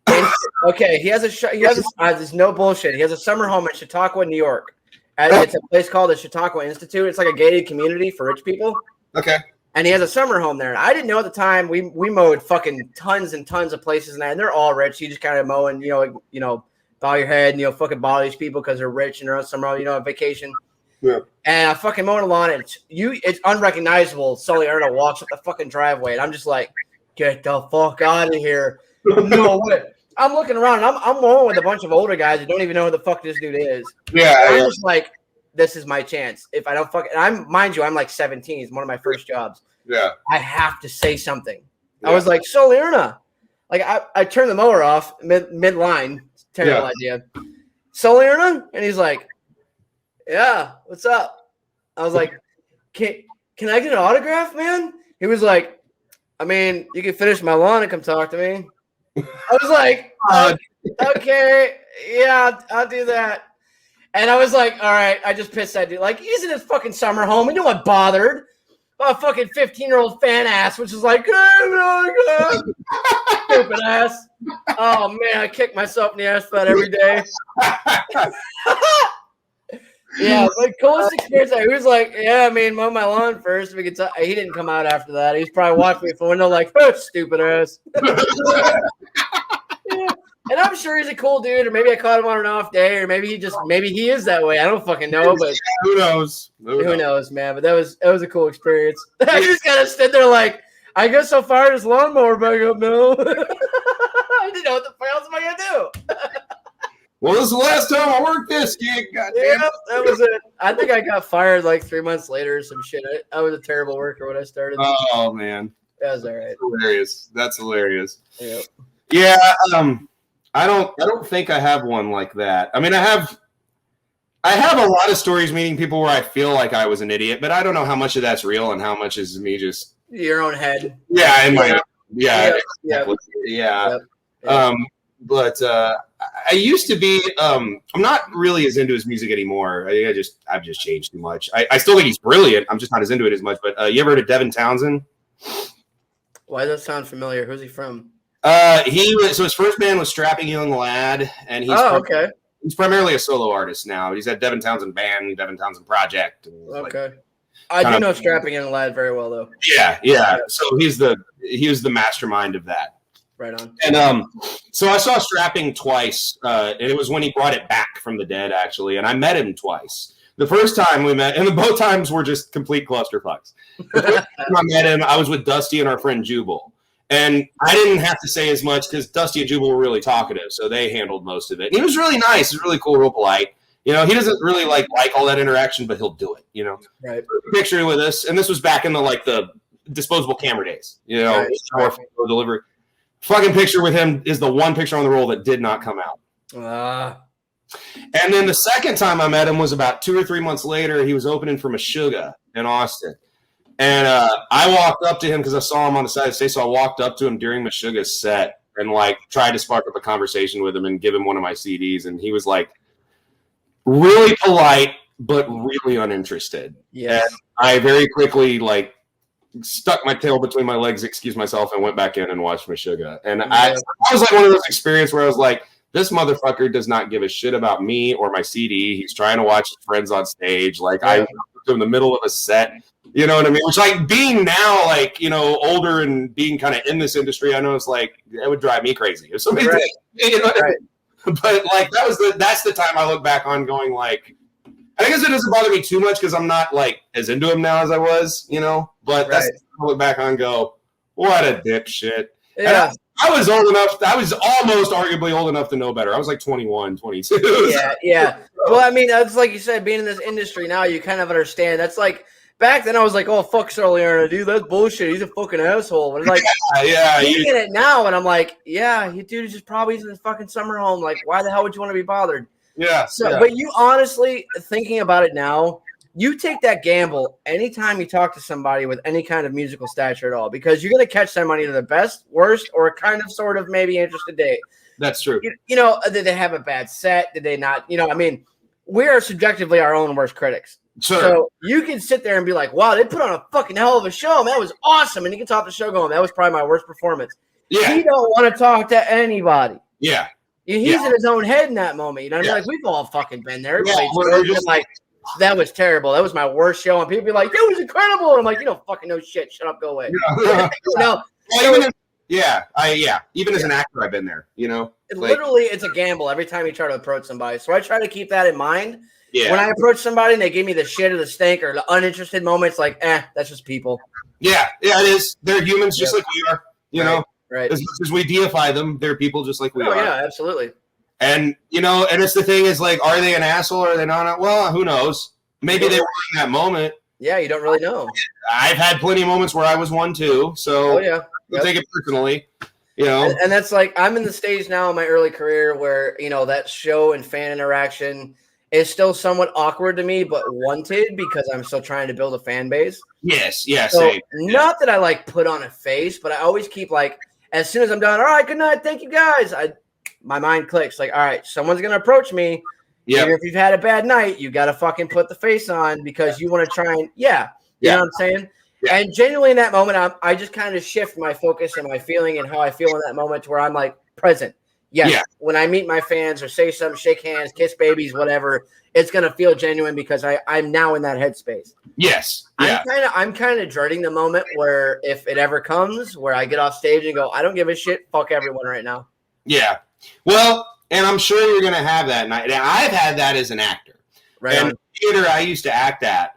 And, okay, he has this no bullshit. He has a summer home in Chautauqua, New York. It's a place called the Chautauqua Institute. It's like a gated community for rich people. Okay. And he has a summer home there. And I didn't know at the time. We mowed fucking tons and tons of places and that, and they're all rich. You just kind of mow and you know. Bow your head and fucking bother these people because they're rich and they're on summer, on vacation. Yeah. And I fucking mowing the lawn and it's unrecognizable. Sully Erna walks up the fucking driveway and I'm just like, get the fuck out of here. No way. I'm looking around and I'm mowing with a bunch of older guys that don't even know who the fuck this dude is. Yeah. I'm just like, this is my chance. If I don't fucking, I'm like 17. It's one of my first jobs. Yeah. I have to say something. Yeah. I was like, Sully Erna. Like I turned the mower off mid-line. Terrible idea. Sully Erna? And he's like, yeah, what's up? I was like, can I get an autograph, man? He was like, I mean, you can finish my lawn and come talk to me. I was like, okay, yeah, I'll do that. And I was like, all right, I just pissed that dude. Like, he's in his fucking summer home. You know what bothered? A fucking 15-year-old fan ass, which is like, oh my God. Stupid ass. Oh man, I kick myself in the ass for that every day. Yeah, my coolest experience. He was like, yeah, I mean, mow my lawn first. We could talk. He didn't come out after that. He was probably watching me from the window like, oh, stupid ass. Yeah. And I'm sure he's a cool dude, or maybe I caught him on an off day, or maybe he is that way. I don't fucking know, but who knows? Who knows, man? But that was a cool experience. I just kind of stood there like, I guess I'll fire this lawnmower back up now. I didn't know what the fuck else am I gonna do. Well, this is the last time I worked this gig. Goddamn. Yeah, that was it. I think I got fired like 3 months later or some shit. I was a terrible worker when I started. Oh man, that was all right. Hilarious. That's hilarious. Yep. Yeah. I don't think I have one like that. I mean, I have a lot of stories meeting people where I feel like I was an idiot, but I don't know how much of that's real and how much is me just Your own head. Yeah, in my Yeah. But I used to be. I'm not really as into his music anymore. I've just changed too much. I still think he's brilliant. I'm just not as into it as much. But you ever heard of Devin Townsend? Why does that sound familiar? Who's he from? So his first band was Strapping Young Lad, and okay. He's primarily a solo artist now. He's had Devin Townsend Band, Devin Townsend Project. Okay. I do know Strapping Young Lad very well, though. Yeah. So he was the mastermind of that. Right on. And so I saw Strapping twice, and it was when he brought it back from the dead, actually. And I met him twice. The first time we met, and both times were just complete clusterfucks. The first time I met him, I was with Dusty and our friend Jubal. And I didn't have to say as much because Dusty and Jubal were really talkative, so they handled most of it. And he was really nice. He was really cool, real polite. He doesn't really like all that interaction, but he'll do it, Right. Picture with us, and this was back in the disposable camera days, Right. Delivery. Fucking picture with him is the one picture on the roll that did not come out. And then the second time I met him was about 2 or 3 months later. He was opening for Meshuggah in Austin. And I walked up to him because I saw him on the side of the stage. So I walked up to him during Meshuggah's set and tried to spark up a conversation with him and give him one of my CDs. And he was really polite, but really uninterested. Yeah. I very quickly stuck my tail between my legs, excused myself, and went back in and watched Meshuggah. And I was one of those experiences where I was like, this motherfucker does not give a shit about me or my CD. He's trying to watch his friends on stage. I was in the middle of a set. You know what I mean? Which being now older and being kind of in this industry, I know it's it would drive me crazy if somebody did. You know what I mean? But that's the time I look back on going I guess it doesn't bother me too much because I'm not as into him now as I was, But that's the time I look back on and go, what a dipshit. Yeah. I was old enough. I was almost arguably old enough to know better. I was 21, 22. Yeah. Well, I mean, that's like you said, being in this industry now, you kind of understand. That's back then I was oh, fuck Sully Erna, dude, that's bullshit. He's a fucking asshole. And looking at it now, and I'm dude is just probably in his fucking summer home. Why the hell would you want to be bothered? Yeah. So, but you honestly, thinking about it now, you take that gamble anytime you talk to somebody with any kind of musical stature at all, because you're going to catch them on either the best, worst, or kind of sort of maybe interested date. That's true. Did they have a bad set? Did they not? We are subjectively our own worst critics. Sure. So you can sit there and be like, wow, they put on a fucking hell of a show. Man, that was awesome. And you can talk the show going, that was probably my worst performance. Yeah. He don't want to talk to anybody. Yeah. He's in his own head in that moment. We've all fucking been there. Yeah, that was terrible. That was my worst show. And people be like, it was incredible. And I'm you don't fucking know shit. Shut up. Go away. Even as an actor, I've been there, Literally, it's a gamble every time you try to approach somebody. So I try to keep that in mind. Yeah. When I approach somebody and they give me the shit or the stink or the uninterested moment, it's that's just people. Yeah, it is. They're humans just like we are, Right. As much as we deify them, they're people just like we are. Yeah, absolutely. And, and it's the thing is are they an asshole or are they not? Well, who knows? Maybe they were in that moment. Yeah, you don't really know. I've had plenty of moments where I was one too. So I'll take it personally, And that's I'm in the stage now in my early career where, that show and fan interaction is still somewhat awkward to me, but wanted because I'm still trying to build a fan base. Yes. So not that I put on a face, but I always keep as soon as I'm done, all right, good night, thank you guys. My mind clicks all right, someone's gonna approach me. Yeah. Even if you've had a bad night, you gotta fucking put the face on because you want to try and you know what I'm saying? Yeah. And genuinely in that moment, I just kind of shift my focus and my feeling and how I feel in that moment to where I'm present. Yes. Yeah. When I meet my fans or say something, shake hands, kiss babies, whatever, it's gonna feel genuine because I'm now in that headspace. Yes. Yeah. I'm kind of dreading the moment where if it ever comes where I get off stage and go, I don't give a shit, fuck everyone right now. Yeah. Well, and I'm sure you're gonna have that night. I've had that as an actor. Right. And the theater I used to act at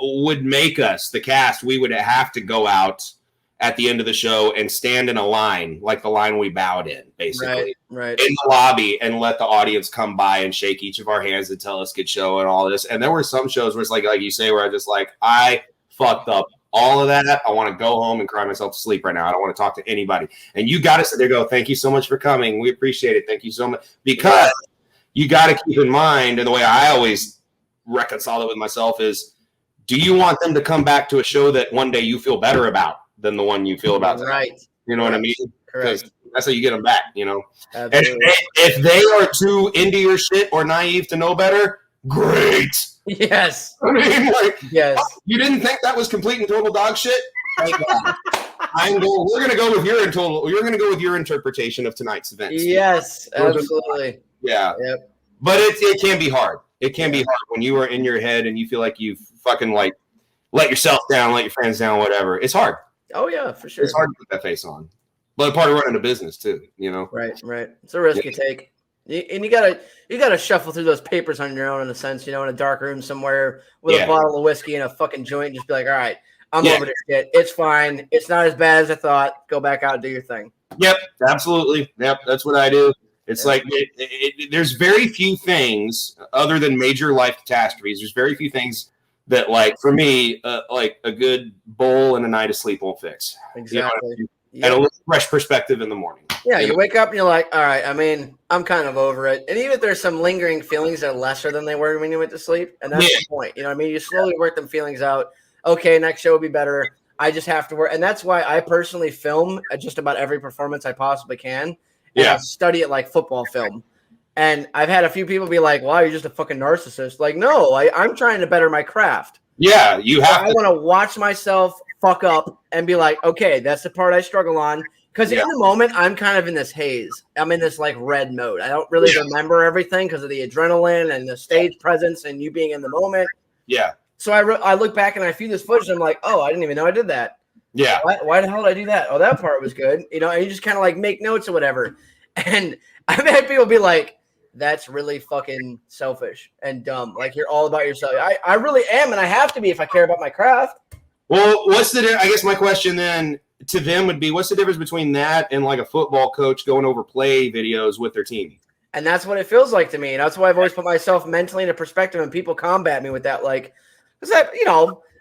would make us, the cast, we would have to go out at the end of the show and stand in a line, like the line we bowed in, basically, right. in the lobby, and let the audience come by and shake each of our hands and tell us good show and all this. And there were some shows where it's like you say, where I just I fucked up all of that. I want to go home and cry myself to sleep right now. I don't want to talk to anybody. And you got to sit there and go, thank you so much for coming. We appreciate it. Thank you so much. Because you got to keep in mind, and the way I always reconcile it with myself is, do you want them to come back to a show that one day you feel better about than the one you feel about tonight? Right. You know what I mean? Correct. Because that's how you get them back, you know? Absolutely. If they are too into your shit or naive to know better, great. Yes. I mean, like, yes. You didn't think that was complete and total dog shit? We're gonna go with your You're gonna go with your interpretation of tonight's event. Yes, absolutely. Yeah. Yep. But it can be hard. It can be hard when you are in your head and you feel like you fucking like let yourself down, let your friends down, whatever. It's hard. Oh yeah, for sure. It's hard to put that face on. But part of running a business too, you know. Right. It's a risk you take. And you gotta shuffle through those papers on your own in a sense, you know, in a dark room somewhere with a bottle of whiskey and a fucking joint, and just be like, all right, I'm over this shit. It's fine. It's not as bad as I thought. Go back out and do your thing. Yep, absolutely. Yep, that's what I do. It's like there's very few things other than major life catastrophes. There's very few things that, like, for me, like a good bowl and a night of sleep won't fix. Exactly. You know what I mean? And a little fresh perspective in the morning. Yeah, you wake up and you're like, all right, I mean, I'm kind of over it. And even if there's some lingering feelings that are lesser than they were when you went to sleep, and that's the point. You know what I mean? You slowly work them feelings out. Okay, next show will be better. I just have to work. And that's why I personally film just about every performance I possibly can. And I study it like football film. And I've had a few people be like, wow, you're just a fucking narcissist. Like, no, I'm trying to better my craft. Yeah, you have I want to watch myself fuck up and be like, okay, that's the part I struggle on. Because in the moment, I'm kind of in this haze. I'm in this like red mode. I don't really remember everything because of the adrenaline and the stage presence and you being in the moment. Yeah. So I look back and I view this footage and I'm like, oh, I didn't even know I did that. Yeah. Why the hell did I do that? Oh, that part was good. You know, and you just kind of like make notes or whatever. And I've had people be like, that's really fucking selfish and dumb. Like, you're all about yourself. I really am, and I have to be if I care about my craft. Well, I guess my question then to them would be, what's the difference between that and like a football coach going over play videos with their team? And that's what it feels like to me. And that's why I've always put myself mentally into perspective, and people combat me with that. Like, because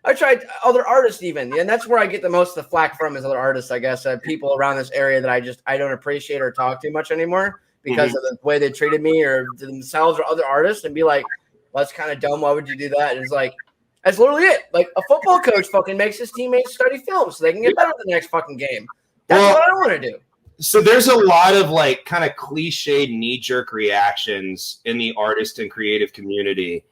I tried other artists even, and that's where I get the most of the flack from is other artists, I guess, people around this area that I don't appreciate or talk too much anymore because of the way they treated me or themselves or other artists, and be like, well, that's kind of dumb. Why would you do that? And it's like, that's literally it. Like, a football coach fucking makes his teammates study film so they can get better at the next fucking game. That's what I want to do. So there's a lot of like kind of cliched knee-jerk reactions in the artist and creative community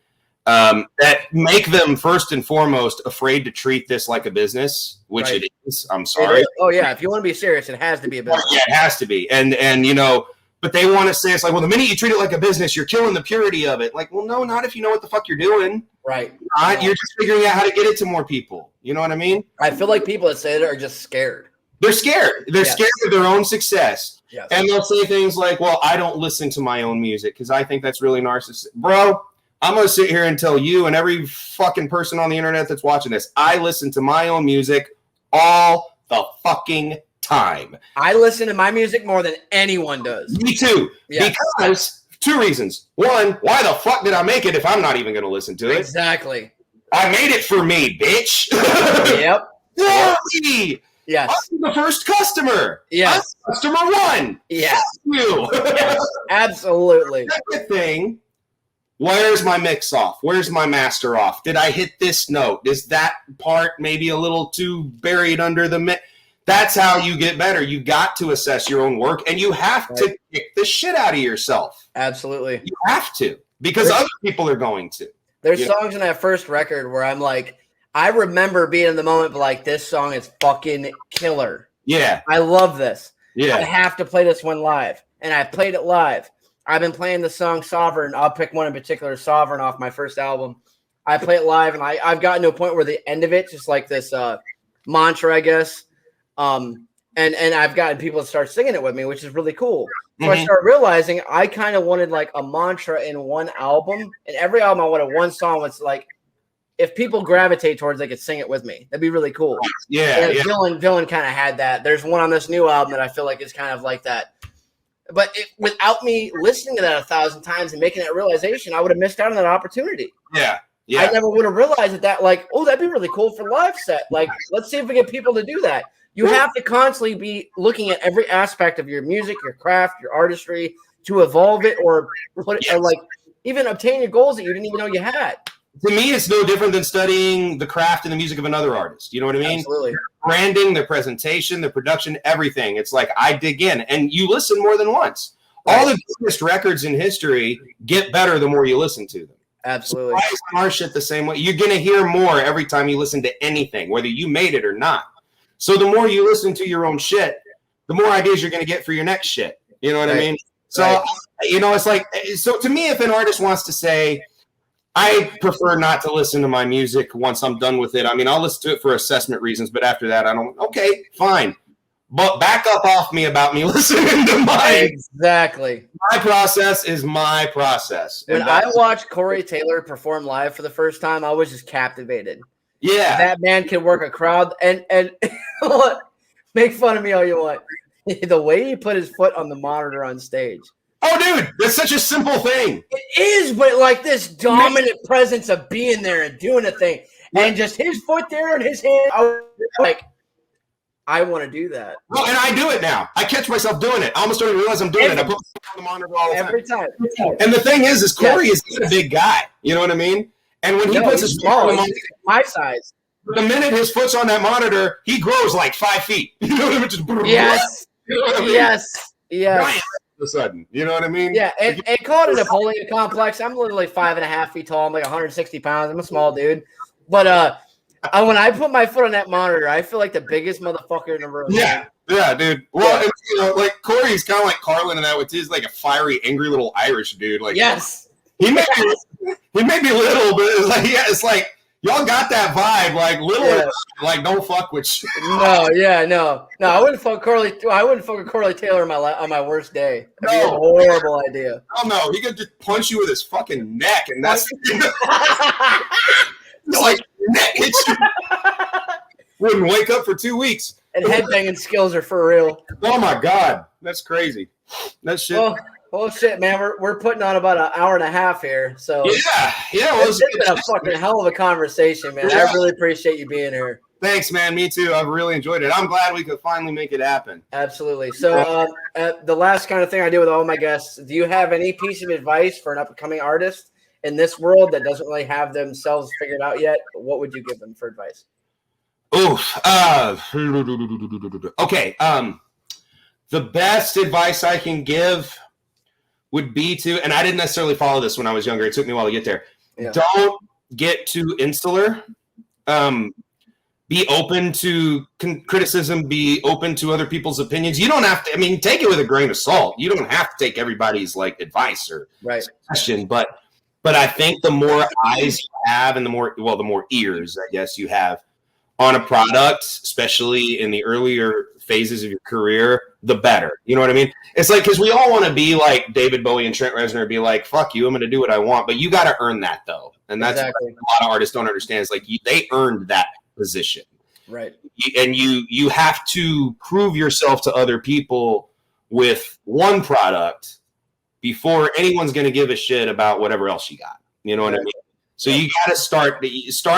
that make them first and foremost afraid to treat this like a business, which it is. I'm sorry. Oh yeah, if you want to be serious, it has to be a business. Yeah, it has to be. And you know, but they want to say it's like, well, the minute you treat it like a business, you're killing the purity of it. Like, well, no, not if you know what the fuck you're doing. Right. You're just figuring out how to get it to more people. You know what I mean? I feel like people that say that are just scared. They're scared. They're scared of their own success. Yes. And they'll say things like, well, I don't listen to my own music because I think that's really narcissistic. Bro, I'm going to sit here and tell you and every fucking person on the internet that's watching this, I listen to my own music all the fucking time. I listen to my music more than anyone does. Me too. Yes. Because two reasons. One, why the fuck did I make it if I'm not even going to listen to it? Exactly. I made it for me, bitch. Yep. Really? Yes. I'm the first customer. Yes. I'm customer one. Yes. Fuck you. Yes. Absolutely. Second thing, where's my mix off? Where's my master off? Did I hit this note? Is that part maybe a little too buried under the mix? That's how you get better. You got to assess your own work, and you have to kick the shit out of yourself. Absolutely. You have to, because other people are going to. There's songs in that first record where I'm like, I remember being in the moment, but like, this song is fucking killer. Yeah. I love this. Yeah. I have to play this one live. And I played it live. I've been playing the song Sovereign. I'll pick one in particular, Sovereign, off my first album. I play it live, and I've gotten to a point where the end of it, just like this mantra, I guess. And I've gotten people to start singing it with me, which is really cool. So I started realizing I kind of wanted like a mantra in one album. And every album I wanted one song was like, if people gravitate towards, they could sing it with me. That'd be really cool. Yeah. Villain kind of had that. There's one on this new album that I feel like is kind of like that. But without me listening to that 1,000 times and making that realization, I would have missed out on that opportunity. Yeah. I never would have realized that like, oh, that'd be really cool for live set. Like, let's see if we get people to do that. You have to constantly be looking at every aspect of your music, your craft, your artistry to evolve it or put it, or like even obtain your goals that you didn't even know you had. to me, it's no different than studying the craft and the music of another artist. You know what I mean? Absolutely. Their branding, their presentation, their production, everything. It's like I dig in, and you listen more than once. Right. All the biggest records in history get better the more you listen to them. Absolutely. So our shit the same way. You're gonna hear more every time you listen to anything, whether you made it or not. So the more you listen to your own shit, the more ideas you're gonna get for your next shit. You know what I mean? So it's like, so to me, if an artist wants to say, I prefer not to listen to my music once I'm done with it. I mean, I'll listen to it for assessment reasons, but after that, I don't. Okay, fine. But back up off me about me listening to mine. Exactly. My process is my process. When I watched Corey Taylor perform live for the first time, I was just captivated. Yeah. That man can work a crowd and make fun of me all you want. The way he put his foot on the monitor on stage. Oh, dude, that's such a simple thing. It is, but like this dominant presence of being there and doing a thing. And just his foot there and his hand, I was like, I want to do that. Well, and I do it now. I catch myself doing it. I almost don't even realize I'm doing it. I put the monitor all the every time. And the thing is Corey is a big guy. You know what I mean? And when he puts his small, on the my size. The minute his foot's on that monitor, he grows like 5 feet. You know what I mean? Just, yes. You know what I mean? Yes. All of a sudden, you know what I mean? Yeah, and call it a Napoleon complex. I'm literally 5.5 feet tall. I'm like 160 pounds. I'm a small dude. But when I put my foot on that monitor, I feel like the biggest motherfucker in the room. Yeah, dude. Well, like Corey's kind of like Carlin and that, with his like a fiery, angry little Irish dude. Like, yes, he may be little, but it's like y'all got that vibe. Like little, like don't fuck with shit. No. I wouldn't fuck Corley. I wouldn't fuck with Corley Taylor on my worst day. That'd be a horrible idea. Oh no, he could just punch you with his fucking neck, and that's it's like neck hits you. Wouldn't wake up for 2 weeks. And headbanging skills are for real. Oh my god, that's crazy. That shit. Well, shit, man. We're putting on about an hour and a half here, so yeah. Well, it's been a fucking hell of a conversation, man. I really appreciate you being here. Thanks, man. Me too. I've really enjoyed it. I'm glad we could finally make it happen. Absolutely. So, the last kind of thing I do with all my guests: do you have any piece of advice for an upcoming artist in this world that doesn't really have themselves figured out yet? What would you give them for advice? Okay. The best advice I can give would be to, and I didn't necessarily follow this when I was younger. It took me a while to get there. Yeah. Don't get too insular. Be open to criticism. Be open to other people's opinions. You don't have to. I mean, take it with a grain of salt. You don't have to take everybody's like advice or suggestion. But I think the more eyes you have, and the more ears, I guess, you have on a product, especially in the earlier phases of your career, the better. You know what I mean? It's like, because we all want to be like David Bowie and Trent Reznor, be like, fuck you, I'm going to do what I want. But you got to earn that, though. And that's what a lot of artists don't understand. It's like they earned that position. Right. And you have to prove yourself to other people with one product before anyone's going to give a shit about whatever else you got. You know what I mean? So you got to start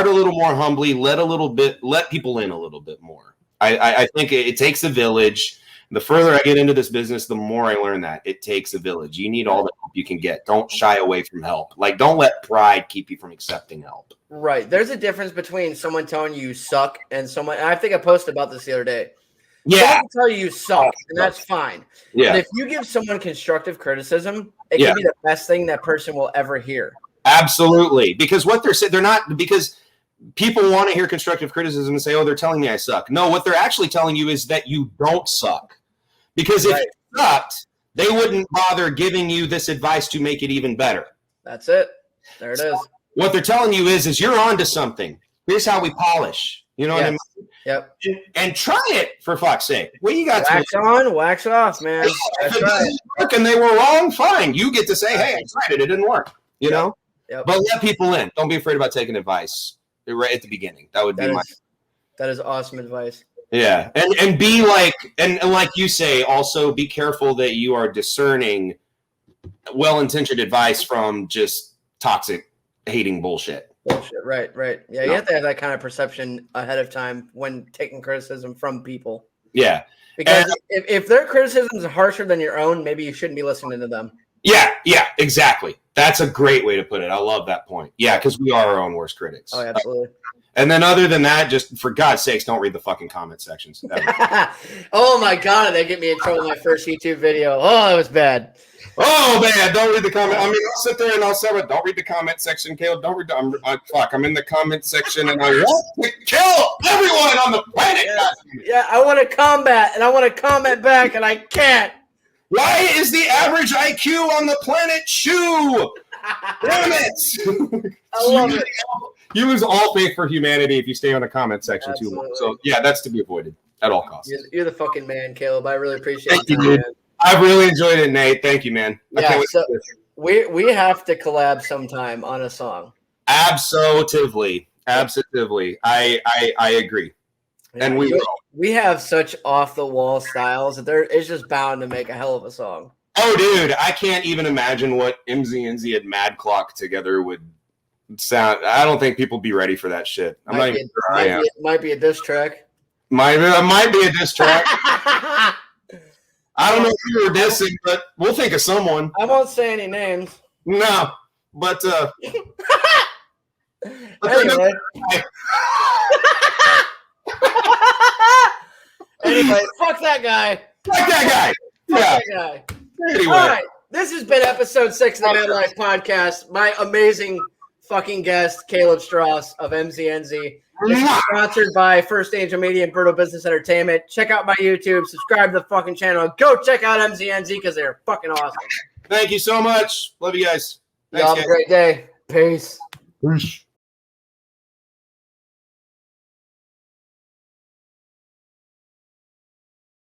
a little more humbly, let people in a little bit more. I think it takes a village. The further I get into this business, the more I learn that it takes a village. You need all the help you can get. Don't shy away from help. Like, don't let pride keep you from accepting help. Right. There's a difference between someone telling you suck and someone, and I think I posted about this the other day. Yeah. Someone can tell you suck, and that's fine. Yeah. But if you give someone constructive criticism, it can be the best thing that person will ever hear. Absolutely. Because what because people want to hear constructive criticism and say, oh, they're telling me I suck. No, what they're actually telling you is that you don't suck. Because if you sucked, they wouldn't bother giving you this advice to make it even better. That's it. There it is. What they're telling you is you're onto something. Here's how we polish. You know what I mean? Yep. And try it, for fuck's sake. Well, you got wax on, wax off, man. If it doesn't work and they were wrong, fine. You get to say, hey, I tried it. It didn't work. You know? Yep. But let people in. Don't be afraid about taking advice right at the beginning. That would be that is awesome advice. Yeah. And be like, and like you say, also be careful that you are discerning well-intentioned advice from just toxic, hating bullshit. Right. Yeah, you have to have that kind of perception ahead of time when taking criticism from people. Yeah. Because if their criticisms are harsher than your own, maybe you shouldn't be listening to them. Yeah, exactly. That's a great way to put it. I love that point. Yeah, because we are our own worst critics. Oh, absolutely. And then other than that, just for God's sakes, don't read the fucking comment sections. Oh my God, they get me in trouble with my first YouTube video. Oh, that was bad. Oh man, don't read the comment. I mean, I'll sit there and I'll say, "Don't read the comment section, Caleb. Don't read." I'm in the comment section and I want to kill everyone on the planet. Yeah, I want to combat and I want to comment back and I can't. Why is the average IQ on the planet shoe? Damn it! I love it. You lose all faith for humanity if you stay on the comment section Absolutely. too long. So yeah, that's to be avoided at all costs. You're the fucking man, Caleb. I really appreciate Thank you, it. dude. I've really enjoyed it, Nate. Thank you, man. Yeah, so we have to collab sometime on a song. Absolutely. I agree. Yeah, And we have such off the wall styles that it's just bound to make a hell of a song. Oh, dude, I can't even imagine what EMZY ENZY and Mad Clock together would sound. I don't think people be ready for that shit. I'm not even sure I am. Might be a diss track. Might be a diss track. I don't know if you were dissing, but we'll think of someone. I won't say any names. No, but anyway. Anyway, fuck that guy. Fuck that guy. Fuck Yeah. that guy. Anyway. All right. This has been episode 6 of the MadLife podcast. My amazing fucking guest, Caleb Straus of EMZY ENZY. This is sponsored by First Angel Media and Brutal Business Entertainment. Check out my YouTube. Subscribe to the fucking channel. Go check out EMZY ENZY because they're fucking awesome. Thank you so much. Love you guys. Y'all have a great day. Peace. Peace.